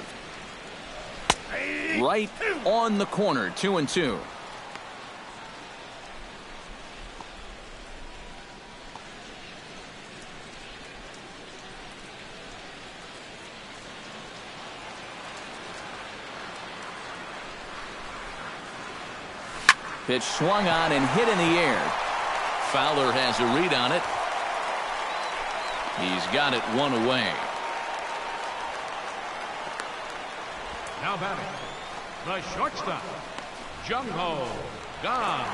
Right on the corner, 2-2. Pitch swung on and hit in the air. Fowler has a read on it. He's got it one away. Now batting, the shortstop, Jung-Ho Kang.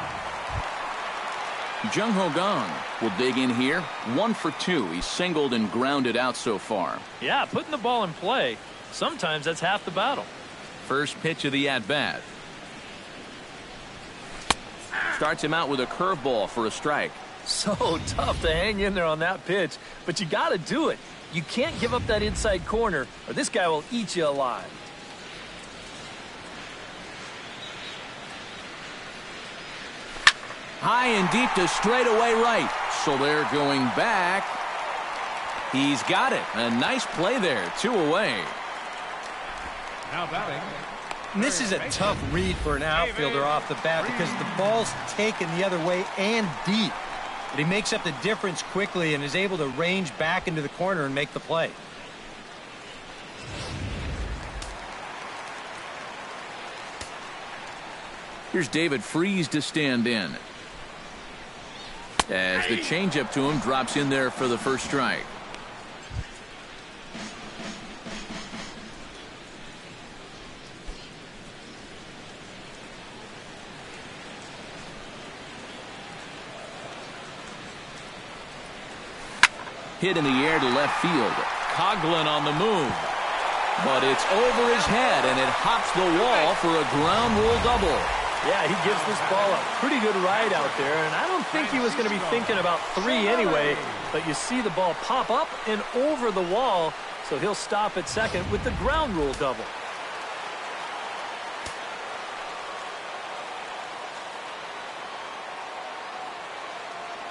Jung-Ho Kang will dig in here. 1 for 2. He's singled and grounded out so far. Yeah, putting the ball in play, sometimes that's half the battle. First pitch of the at-bat. Starts him out with a curveball for a strike. So tough to hang in there on that pitch, but you got to do it. You can't give up that inside corner, or this guy will eat you alive. High and deep to straightaway right. So they're going back. He's got it. A nice play there. 2 away. Now batting. And this is a tough read for an outfielder off the bat because the ball's taken the other way and deep. But he makes up the difference quickly and is able to range back into the corner and make the play. Here's David Freese to stand in. As the changeup to him drops in there for the first strike. Hit in the air to left field. Coughlin on the move. But it's over his head, and it hops the wall for a ground rule double. Yeah, he gives this ball a pretty good ride out there, and I don't think he was going to be thinking about 3 anyway, but you see the ball pop up and over the wall, so he'll stop at second with the ground rule double.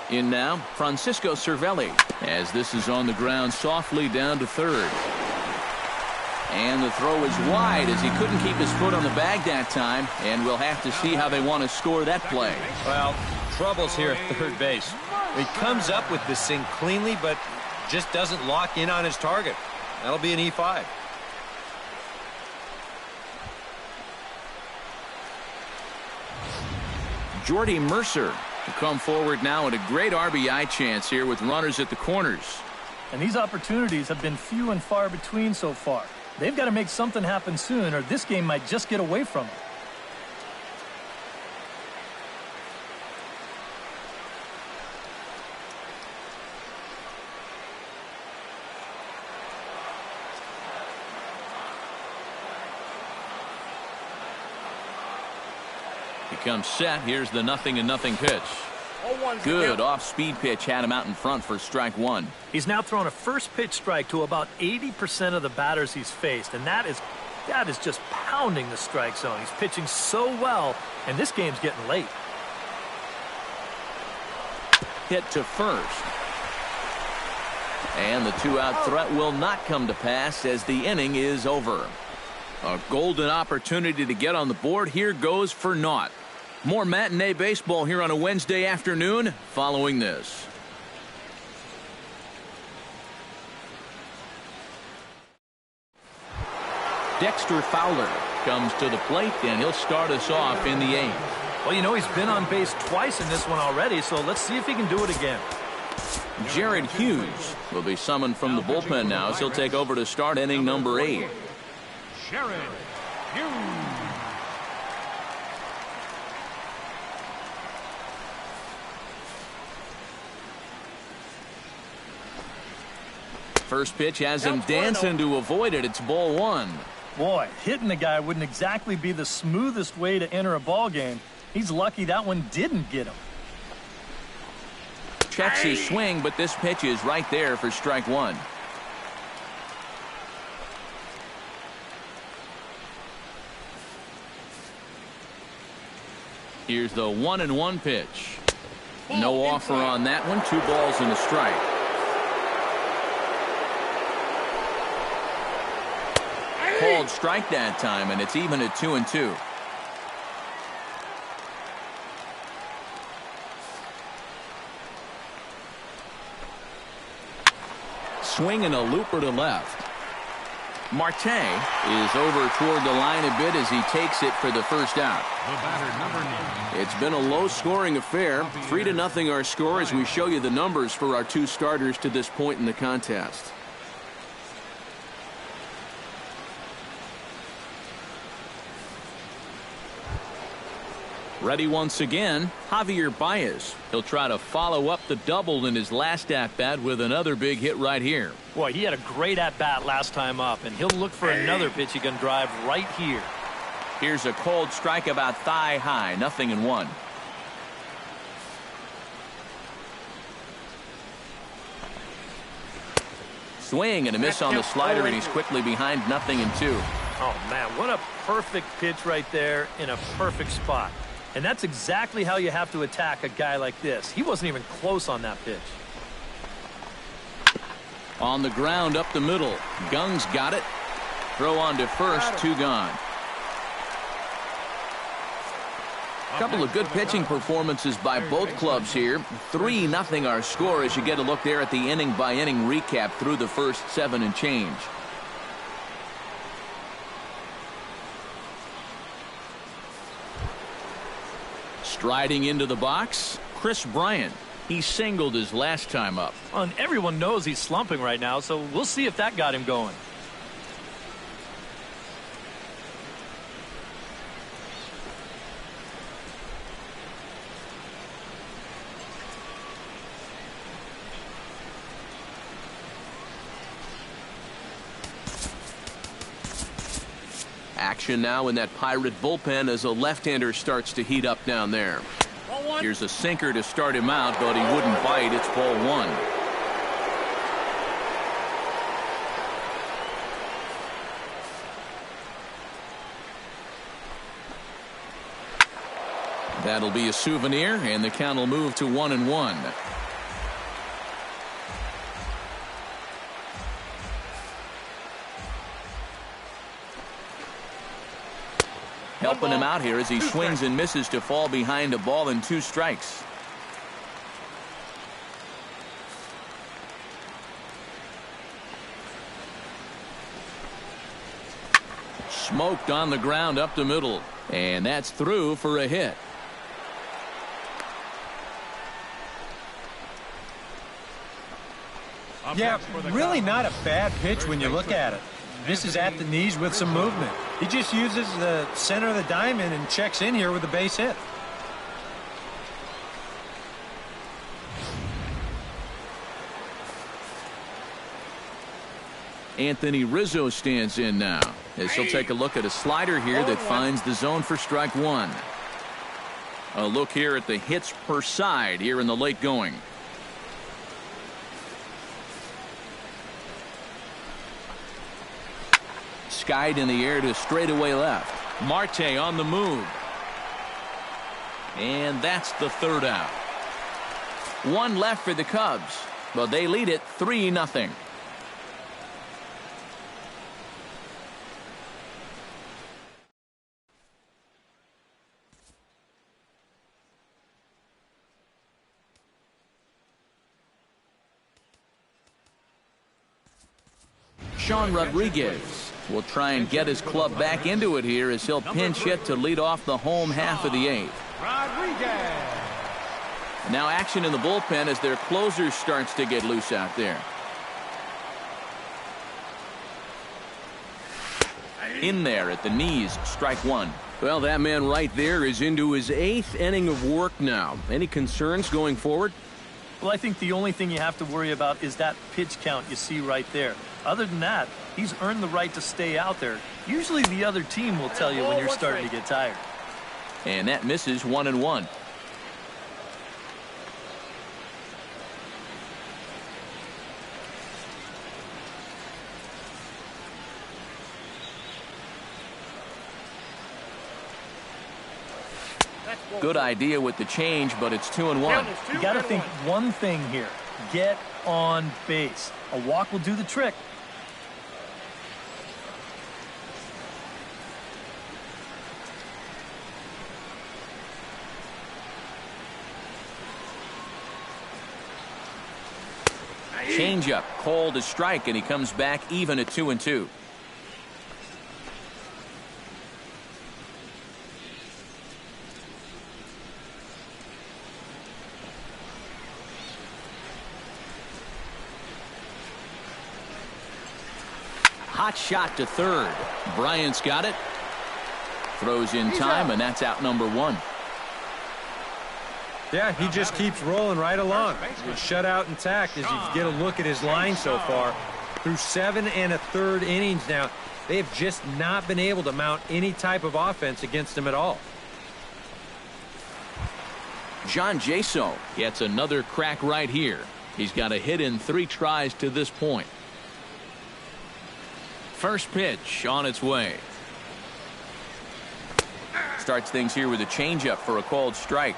In now, Francisco Cervelli, as this is on the ground softly down to third. And the throw is wide as he couldn't keep his foot on the bag that time, and we'll have to see how they want to score that play. Well, troubles here at third base. He comes up with this thing cleanly, but just doesn't lock in on his target. That'll be an E5. Jordy Mercer to come forward now, and a great RBI chance here with runners at the corners. And these opportunities have been few and far between so far. They've got to make something happen soon, or this game might just get away from them. He comes set. Here's the 0-0 pitch. Good off-speed pitch had him out in front for strike 1. He's now thrown a first pitch strike to about 80% of the batters he's faced, and that is just pounding the strike zone. He's pitching so well, and this game's getting late. Hit to first. And the 2-out threat will not come to pass as the inning is over. A golden opportunity to get on the board here goes for naught. More matinee baseball here on a Wednesday afternoon following this. Dexter Fowler comes to the plate, and he'll start us off in the 8th. Well, you know, he's been on base twice in this one already, so let's see if he can do it again. Jared Hughes will be summoned from the bullpen now as he'll take over to start inning number 8. Jared Hughes. First pitch has him dancing to avoid it. It's ball 1. Boy, hitting the guy wouldn't exactly be the smoothest way to enter a ball game. He's lucky that one didn't get him. checks his swing, but this pitch is right there for strike one. Here's the 1-1 pitch. No offer on that one. 2 balls and a strike. Called strike that time, and it's even at 2-2. Swing and a looper to left. Marte is over toward the line a bit as he takes it for the first out. The batter, number 9. It's been a low-scoring affair. 3-0 our score as we show you the numbers for our 2 starters to this point in the contest. Ready once again, Javier Baez. He'll try to follow up the double in his last at-bat with another big hit right here. Boy, he had a great at-bat last time up, and he'll look for another pitch he can drive right here. Here's a cold strike about thigh high, 0-1. Swing and a miss on the slider, and he's quickly behind 0-2. Oh, man, what a perfect pitch right there in a perfect spot. And that's exactly how you have to attack a guy like this. He wasn't even close on that pitch. On the ground up the middle. Gung's got it. Throw on to first, 2 gone. A couple of good pitching performances by both clubs here. 3-0 our score as you get a look there at the inning-by-inning recap through the first 7 and change. Striding into the box, Chris Bryant. He singled his last time up. And everyone knows he's slumping right now, so we'll see if that got him going. Action now in that Pirate bullpen as a left-hander starts to heat up down there. Here's a sinker to start him out, but he wouldn't bite. It's ball 1. That'll be a souvenir, and the count will move to 1-1. Helping him out here as he swings and misses to fall behind a ball and 2 strikes. Smoked on the ground up the middle, and that's through for a hit. Yeah, really not a bad pitch when you look at it. This is at the knees with some movement. He just uses the center of the diamond and checks in here with a base hit. Anthony Rizzo stands in now as he'll take a look at a slider here that finds the zone for strike 1. A look here at the hits per side here in the late going. Skied in the air to straightaway left. Marte on the move. And that's the 3rd out. 1 left for the Cubs, but they lead it 3-0. Sean Rodriguez will try and get his club back into it here as he'll pinch hit to lead off the home half of the 8th. Rodriguez. Now action in the bullpen as their closer starts to get loose out there. In there at the knees, strike 1. Well, that man right there is into his 8th inning of work now. Any concerns going forward? Well, I think the only thing you have to worry about is that pitch count you see right there. Other than that, he's earned the right to stay out there. Usually the other team will tell you when you're starting to get tired. And that misses 1-1. Good idea with the change, but it's 2-1. You got to think one thing here. Get on base. A walk will do the trick. Changeup called a strike, and he comes back even at 2-2. Hot shot to third. Bryant's got it. Throws in time, and that's out number 1. Yeah, he just keeps rolling right along. With shutout intact as you get a look at his line so far. Through 7 1/3 innings now, they have just not been able to mount any type of offense against him at all. John Jaso gets another crack right here. He's got a hit in 3 tries to this point. First pitch on its way. Starts things here with a changeup for a called strike.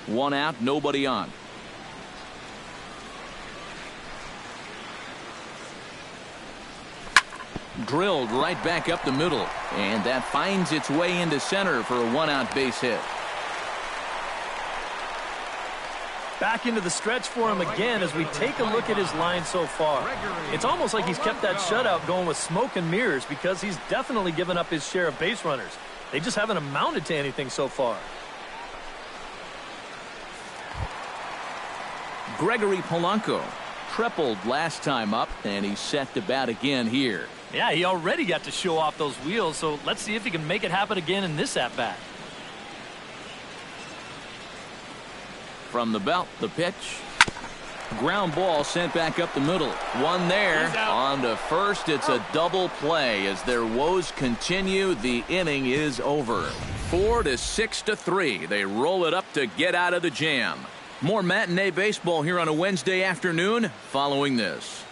1 out, nobody on. Drilled right back up the middle, and that finds its way into center for a 1-out base hit. Back into the stretch for him again as we take a look at his line so far. It's almost like he's kept that shutout going with smoke and mirrors because he's definitely given up his share of base runners. They just haven't amounted to anything so far. Gregory Polanco tripled last time up, and he's set to bat again here. Yeah, he already got to show off those wheels, so let's see if he can make it happen again in this at-bat. From the belt, the pitch. Ground ball sent back up the middle. One there. On to first. It's a double play as their woes continue. The inning is over. 4-6-3. They roll it up to get out of the jam. More matinee baseball here on a Wednesday afternoon following this.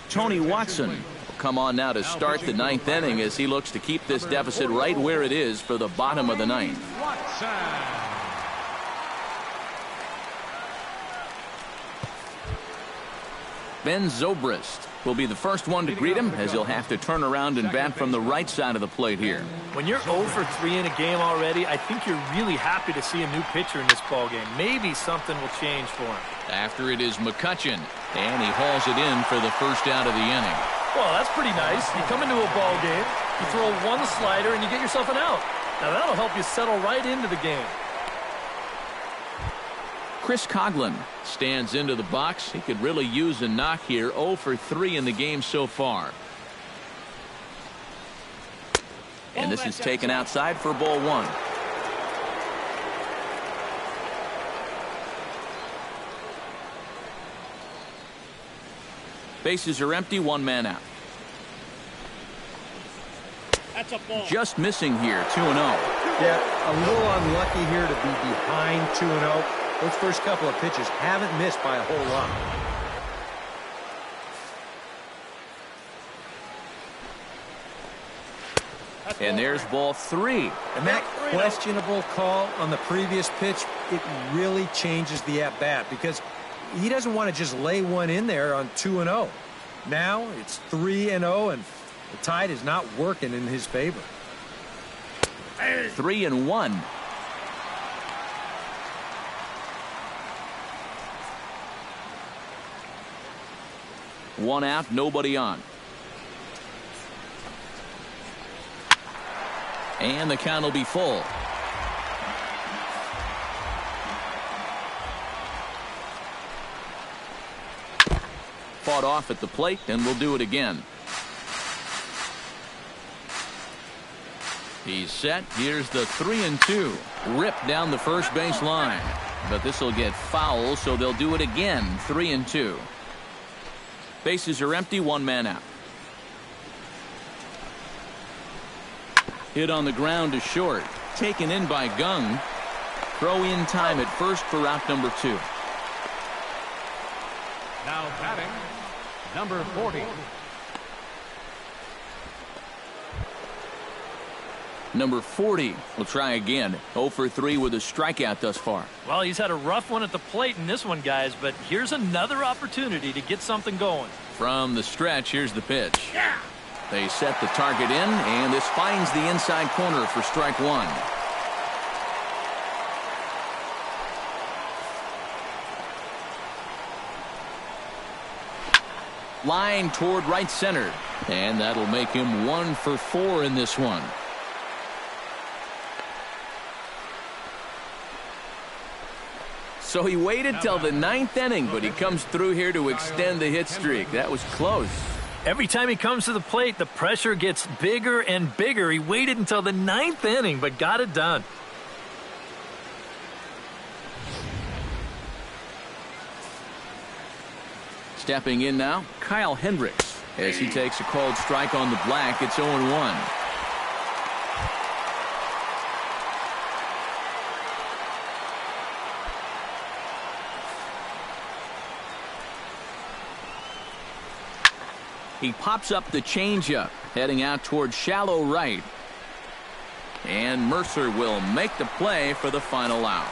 Tony Watson will come on now to start the 9th inning as he looks to keep this deficit right where it is for the bottom of the 9th. Ben Zobrist will be the first one to greet him as he'll have to turn around and bat from the right side of the plate here. When you're 0 for 3 in a game already, I think you're really happy to see a new pitcher in this ballgame. Maybe something will change for him. After it is McCutchen, and he hauls it in for the first out of the inning. Well, that's pretty nice. You come into a ball game, you throw one slider, and you get yourself an out. Now, that'll help you settle right into the game. Chris Coghlan stands into the box. He could really use a knock here. 0 for 3 in the game so far. And this is taken outside for ball 1. Bases are empty, 1 man out. That's a ball. Just missing here, 2-0. Yeah, a little unlucky here to be behind 2-0. Those first couple of pitches haven't missed by a whole lot. And there's ball 3. And that questionable call on the previous pitch, it really changes the at-bat because he doesn't want to just lay one in there on 2-0. Now it's 3-0, and the tide is not working in his favor. 3-1. One out, nobody on. And the count will be full. Fought off at the plate, and we'll do it again. He's set. Here's the 3-2. Ripped down the first base line. But this will get foul, so they'll do it again. 3-2. Bases are empty, 1 man out. Hit on the ground to short. Taken in by Gung. throw in time at first for route number 2. Now batting, number 40. Number 40 will try again. 0 for 3 with a strikeout thus far. Well, he's had a rough one at the plate in this one, guys, but here's another opportunity to get something going. From the stretch, here's the pitch. Yeah. They set the target in, and this finds the inside corner for strike 1. Line toward right center, and that'll make him 1 for 4 in this one. So he waited till the 9th inning, but he comes through here to extend the hit streak. That was close. Every time he comes to the plate, the pressure gets bigger and bigger. He waited until the 9th inning, but got it done. Stepping in now, Kyle Hendricks. As he takes a called strike on the black, it's 0-1. He pops up the changeup, heading out toward shallow right. And Mercer will make the play for the final out.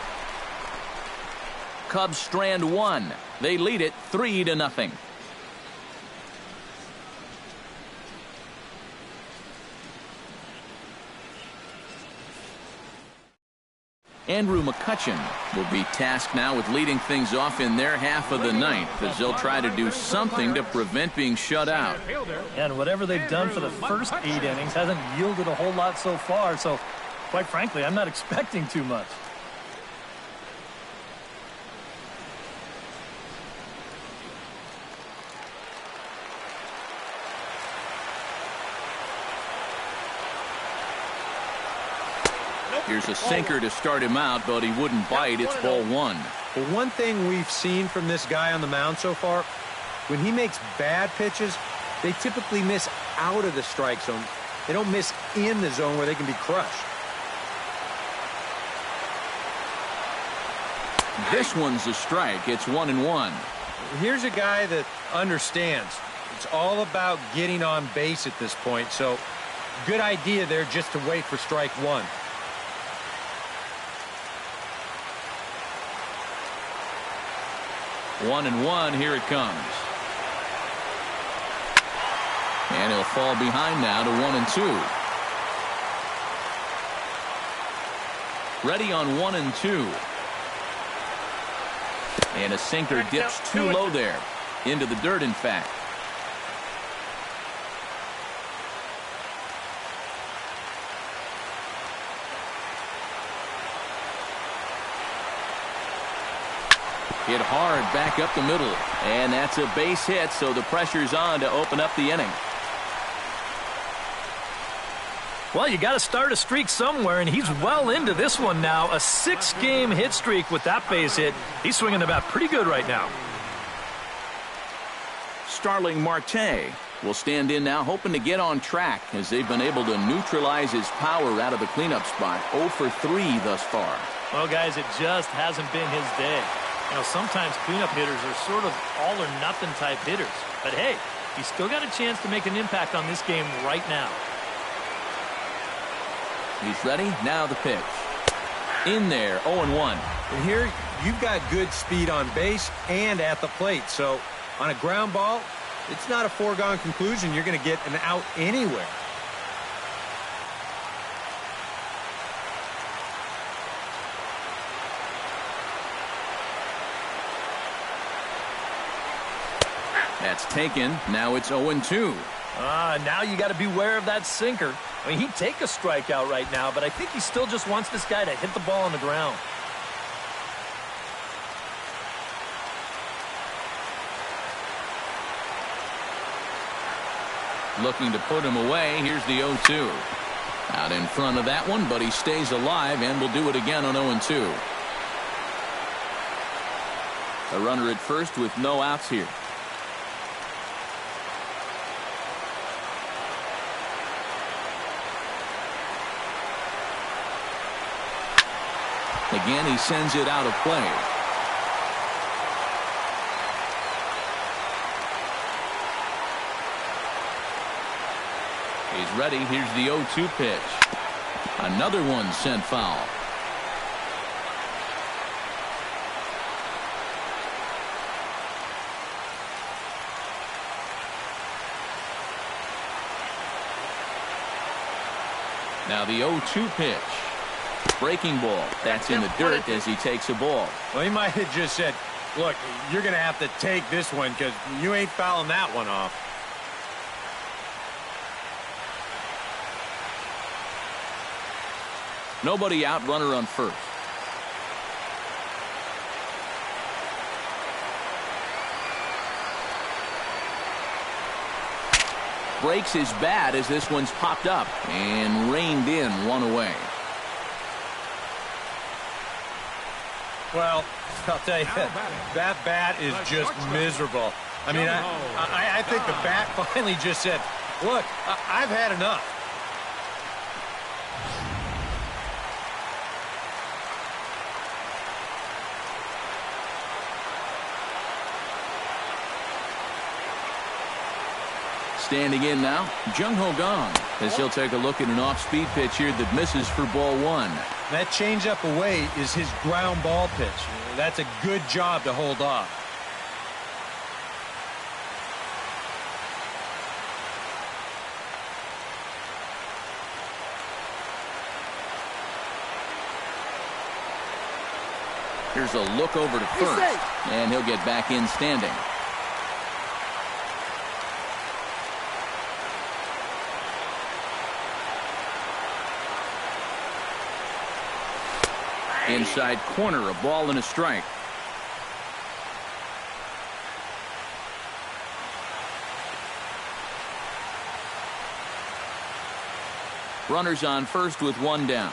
Cubs strand 1. They lead it 3-0. Andrew McCutchen will be tasked now with leading things off in their half of the ninth, as they'll try to do something to prevent being shut out. And whatever they've done for the first 8 innings hasn't yielded a whole lot so far, so quite frankly, I'm not expecting too much. Here's a sinker to start him out, but he wouldn't bite. It's ball 1. Well, one thing we've seen from this guy on the mound so far, when he makes bad pitches, they typically miss out of the strike zone. They don't miss in the zone where they can be crushed. This one's a strike. It's 1-1. Here's a guy that understands. It's all about getting on base at this point, so good idea there just to wait for strike 1. 1-1, here it comes. And he'll fall behind now to 1-2. Ready on 1-2. And a sinker dips too low there. Into the dirt, in fact. Hit hard back up the middle. And that's a base hit, so the pressure's on to open up the inning. Well, you got to start a streak somewhere, and he's well into this one now. A 6-game hit streak with that base hit. He's swinging the bat pretty good right now. Starling Marte will stand in now, hoping to get on track, as they've been able to neutralize his power out of the cleanup spot. 0 for 3 thus far. Well, guys, it just hasn't been his day. You know, sometimes cleanup hitters are sort of all-or-nothing type hitters. But, hey, he's still got a chance to make an impact on this game right now. He's ready. Now the pitch. In there, 0-1. And here, you've got good speed on base and at the plate. So, on a ground ball, it's not a foregone conclusion you're going to get an out anywhere. That's taken. Now it's 0-2. Now you got to beware of that sinker. I mean, he'd take a strikeout right now, but I think he still just wants this guy to hit the ball on the ground. Looking to put him away. Here's the 0-2. Out in front of that one, but he stays alive and will do it again on 0-2. A runner at first with no outs here. again. He sends it out of play. He's ready. Here's the 0-2 pitch. Another one sent foul. Now the 0-2 pitch. Breaking ball. That's in the dirt as he takes a ball. Well, he might have just said, look, you're going to have to take this one because you ain't fouling that one off. Nobody out, runner on first. Breaks his bat as this one's popped up and reined in, one away. Well, I'll tell you, that bat is just miserable. I mean, I think the bat finally just said, look, I've had enough. Standing in now, Jung-Ho Kang, as he'll take a look at an off-speed pitch here that misses for ball one. That changeup away is his ground ball pitch. That's a good job to hold off. Here's a look over to first, and he'll get back in standing. Inside corner, a ball and a strike. Runners on first with one down.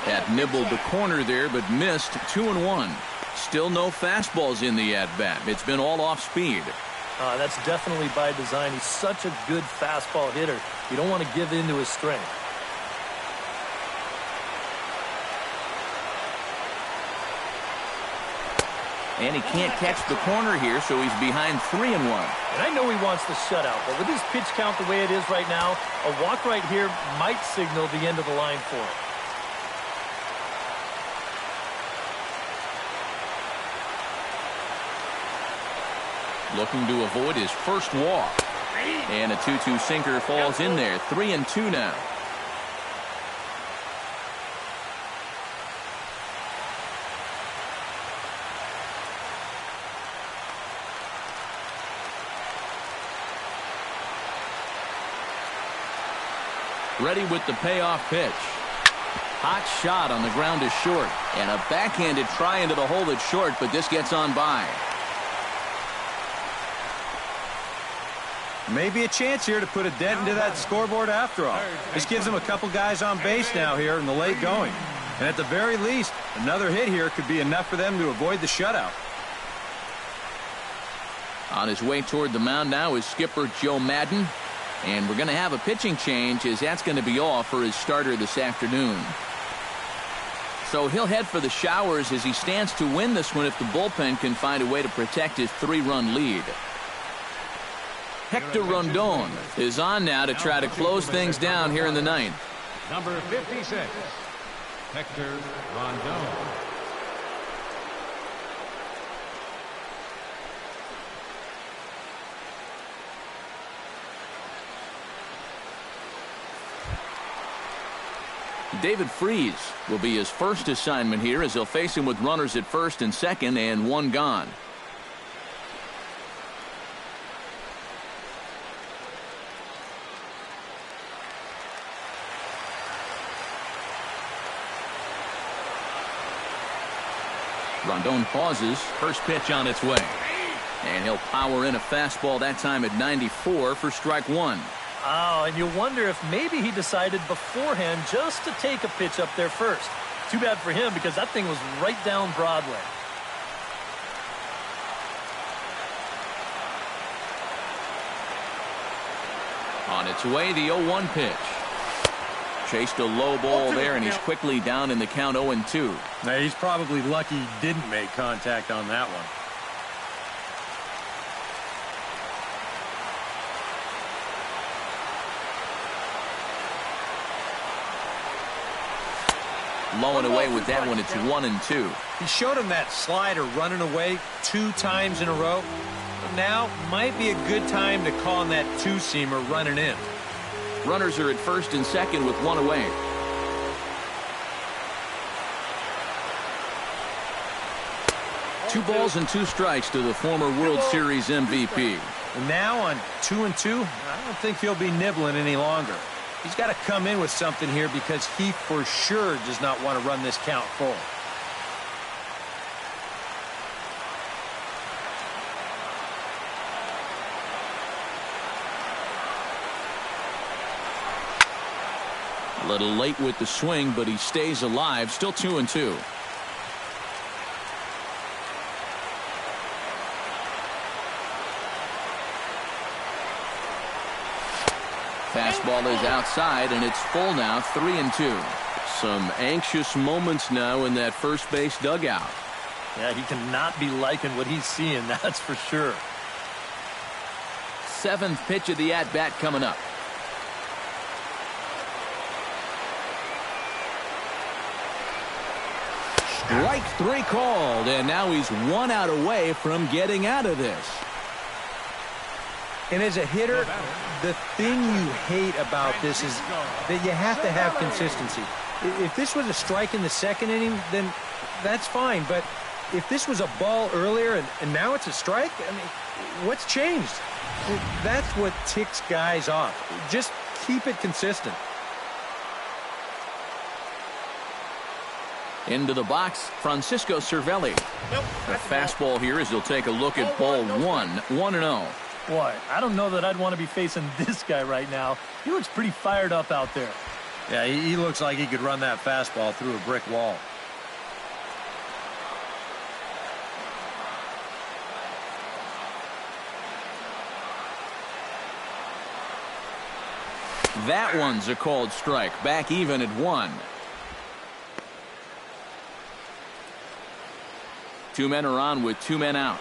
Had nibbled the corner there, but missed. 2-1. Still no fastballs in the at-bat. It's been all off speed. That's definitely by design. He's such a good fastball hitter. You don't want to give in to his strength. And he can't catch the corner here, so he's behind 3-1. And I know he wants the shutout, but with his pitch count the way it is right now, a walk right here might signal the end of the line for him. Looking to avoid his first walk. And a 2-2 sinker falls in there. 3-2 now. Ready with the payoff pitch. Hot shot on the ground is short. And a backhanded try into the hole that's short, but this gets on by. Maybe a chance here to put a dent into that scoreboard after all. This gives him a couple guys on base now here in the late going. And at the very least, another hit here could be enough for them to avoid the shutout. On his way toward the mound now is skipper Joe Madden. And we're going to have a pitching change, as that's going to be all for his starter this afternoon. So he'll head for the showers as he stands to win this one if the bullpen can find a way to protect his 3-run lead. Hector Rondon is on now to try to close things down here in the ninth. Number 56, Hector Rondon. David Freese will be his first assignment here as he'll face him with runners at first and second and one gone. Rondon pauses. First pitch on its way. And he'll power in a fastball that time at 94 for strike one. Oh, and you wonder if maybe he decided beforehand just to take a pitch up there first. Too bad for him because that thing was right down Broadway. On its way, the 0-1 pitch. Chased a low ball there, and he's quickly down in the count 0-2. Now, he's probably lucky he didn't make contact on that one. Low and away with that one. It's 1-2. He showed him that slider running away 2 times in a row. Now might be a good time to call on that two-seamer running in. Runners are at first and second with 1 away. Two balls and 2 strikes to the former World Series MVP. And now on 2-2, I don't think he'll be nibbling any longer. He's got to come in with something here because he for sure does not want to run this count full. A little late with the swing, but he stays alive. Still 2-2. Fastball is outside, and it's full now, 3-2. Some anxious moments now in that first base dugout. Yeah, he cannot be liking what he's seeing, that's for sure. 7th pitch of the at-bat coming up. Strike 3 called, and now he's 1 out away from getting out of this. And as a hitter, the thing you hate about this is that you have to have consistency. If this was a strike in the 2nd inning, then that's fine. But if this was a ball earlier and now it's a strike, I mean, what's changed? That's what ticks guys off. Just keep it consistent. Into the box, Francisco Cervelli. The fastball here as he'll take a look at ball 1, 1-0. Boy, I don't know that I'd want to be facing this guy right now. He looks pretty fired up out there. Yeah, he looks like he could run that fastball through a brick wall. That one's a called strike. Back even at 1. 2 men are on with 2 men out.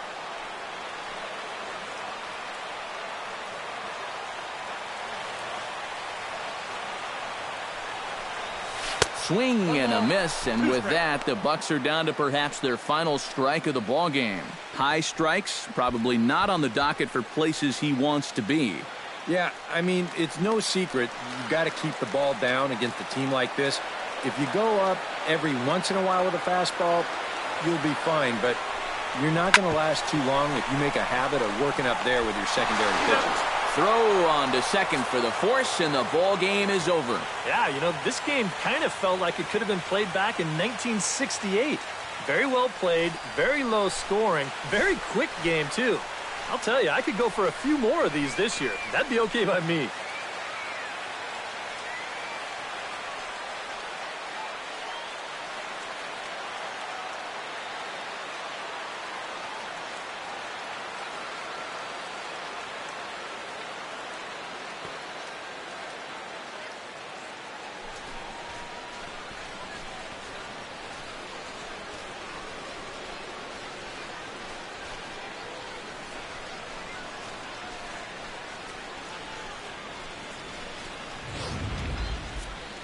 Swing and a miss, and with that, the Bucks are down to perhaps their final strike of the ball game. High strikes, probably not on the docket for places he wants to be. Yeah, I mean, it's no secret you got to keep the ball down against a team like this. If you go up every once in a while with a fastball, you'll be fine, but you're not going to last too long if you make a habit of working up there with your secondary pitches. Throw on to second for the force, and the ball game is over. Yeah, you know, this game kind of felt like it could have been played back in 1968. Very well played, very low scoring, very quick game, too. I'll tell you, I could go for a few more of these this year. That'd be okay by me.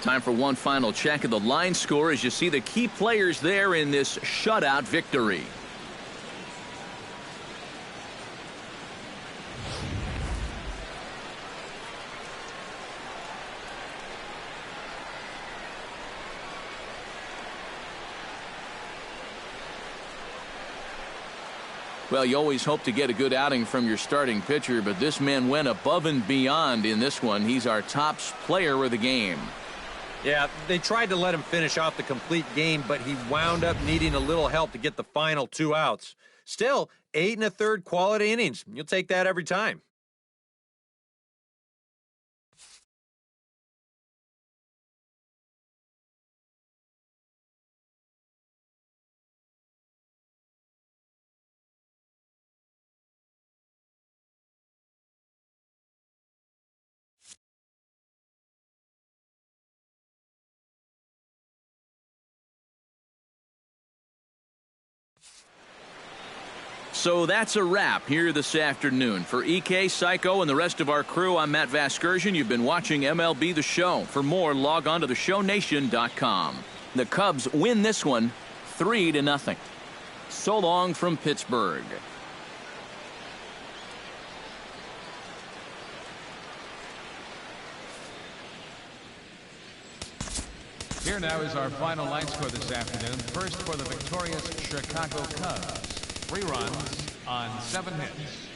Time for one final check of the line score as you see the key players there in this shutout victory. Well, you always hope to get a good outing from your starting pitcher, but this man went above and beyond in this one. He's our top player of the game. Yeah, they tried to let him finish off the complete game, but he wound up needing a little help to get the final 2 outs. Still, 8 1/3 quality innings. You'll take that every time. So that's a wrap here this afternoon. For EK, Psycho, and the rest of our crew, I'm Matt Vasgersian. You've been watching MLB The Show. For more, log on to theshownation.com. The Cubs win this one 3-0. So long from Pittsburgh. Here now is our final line score this afternoon. First for the victorious Chicago Cubs. 3 runs on 7 hits.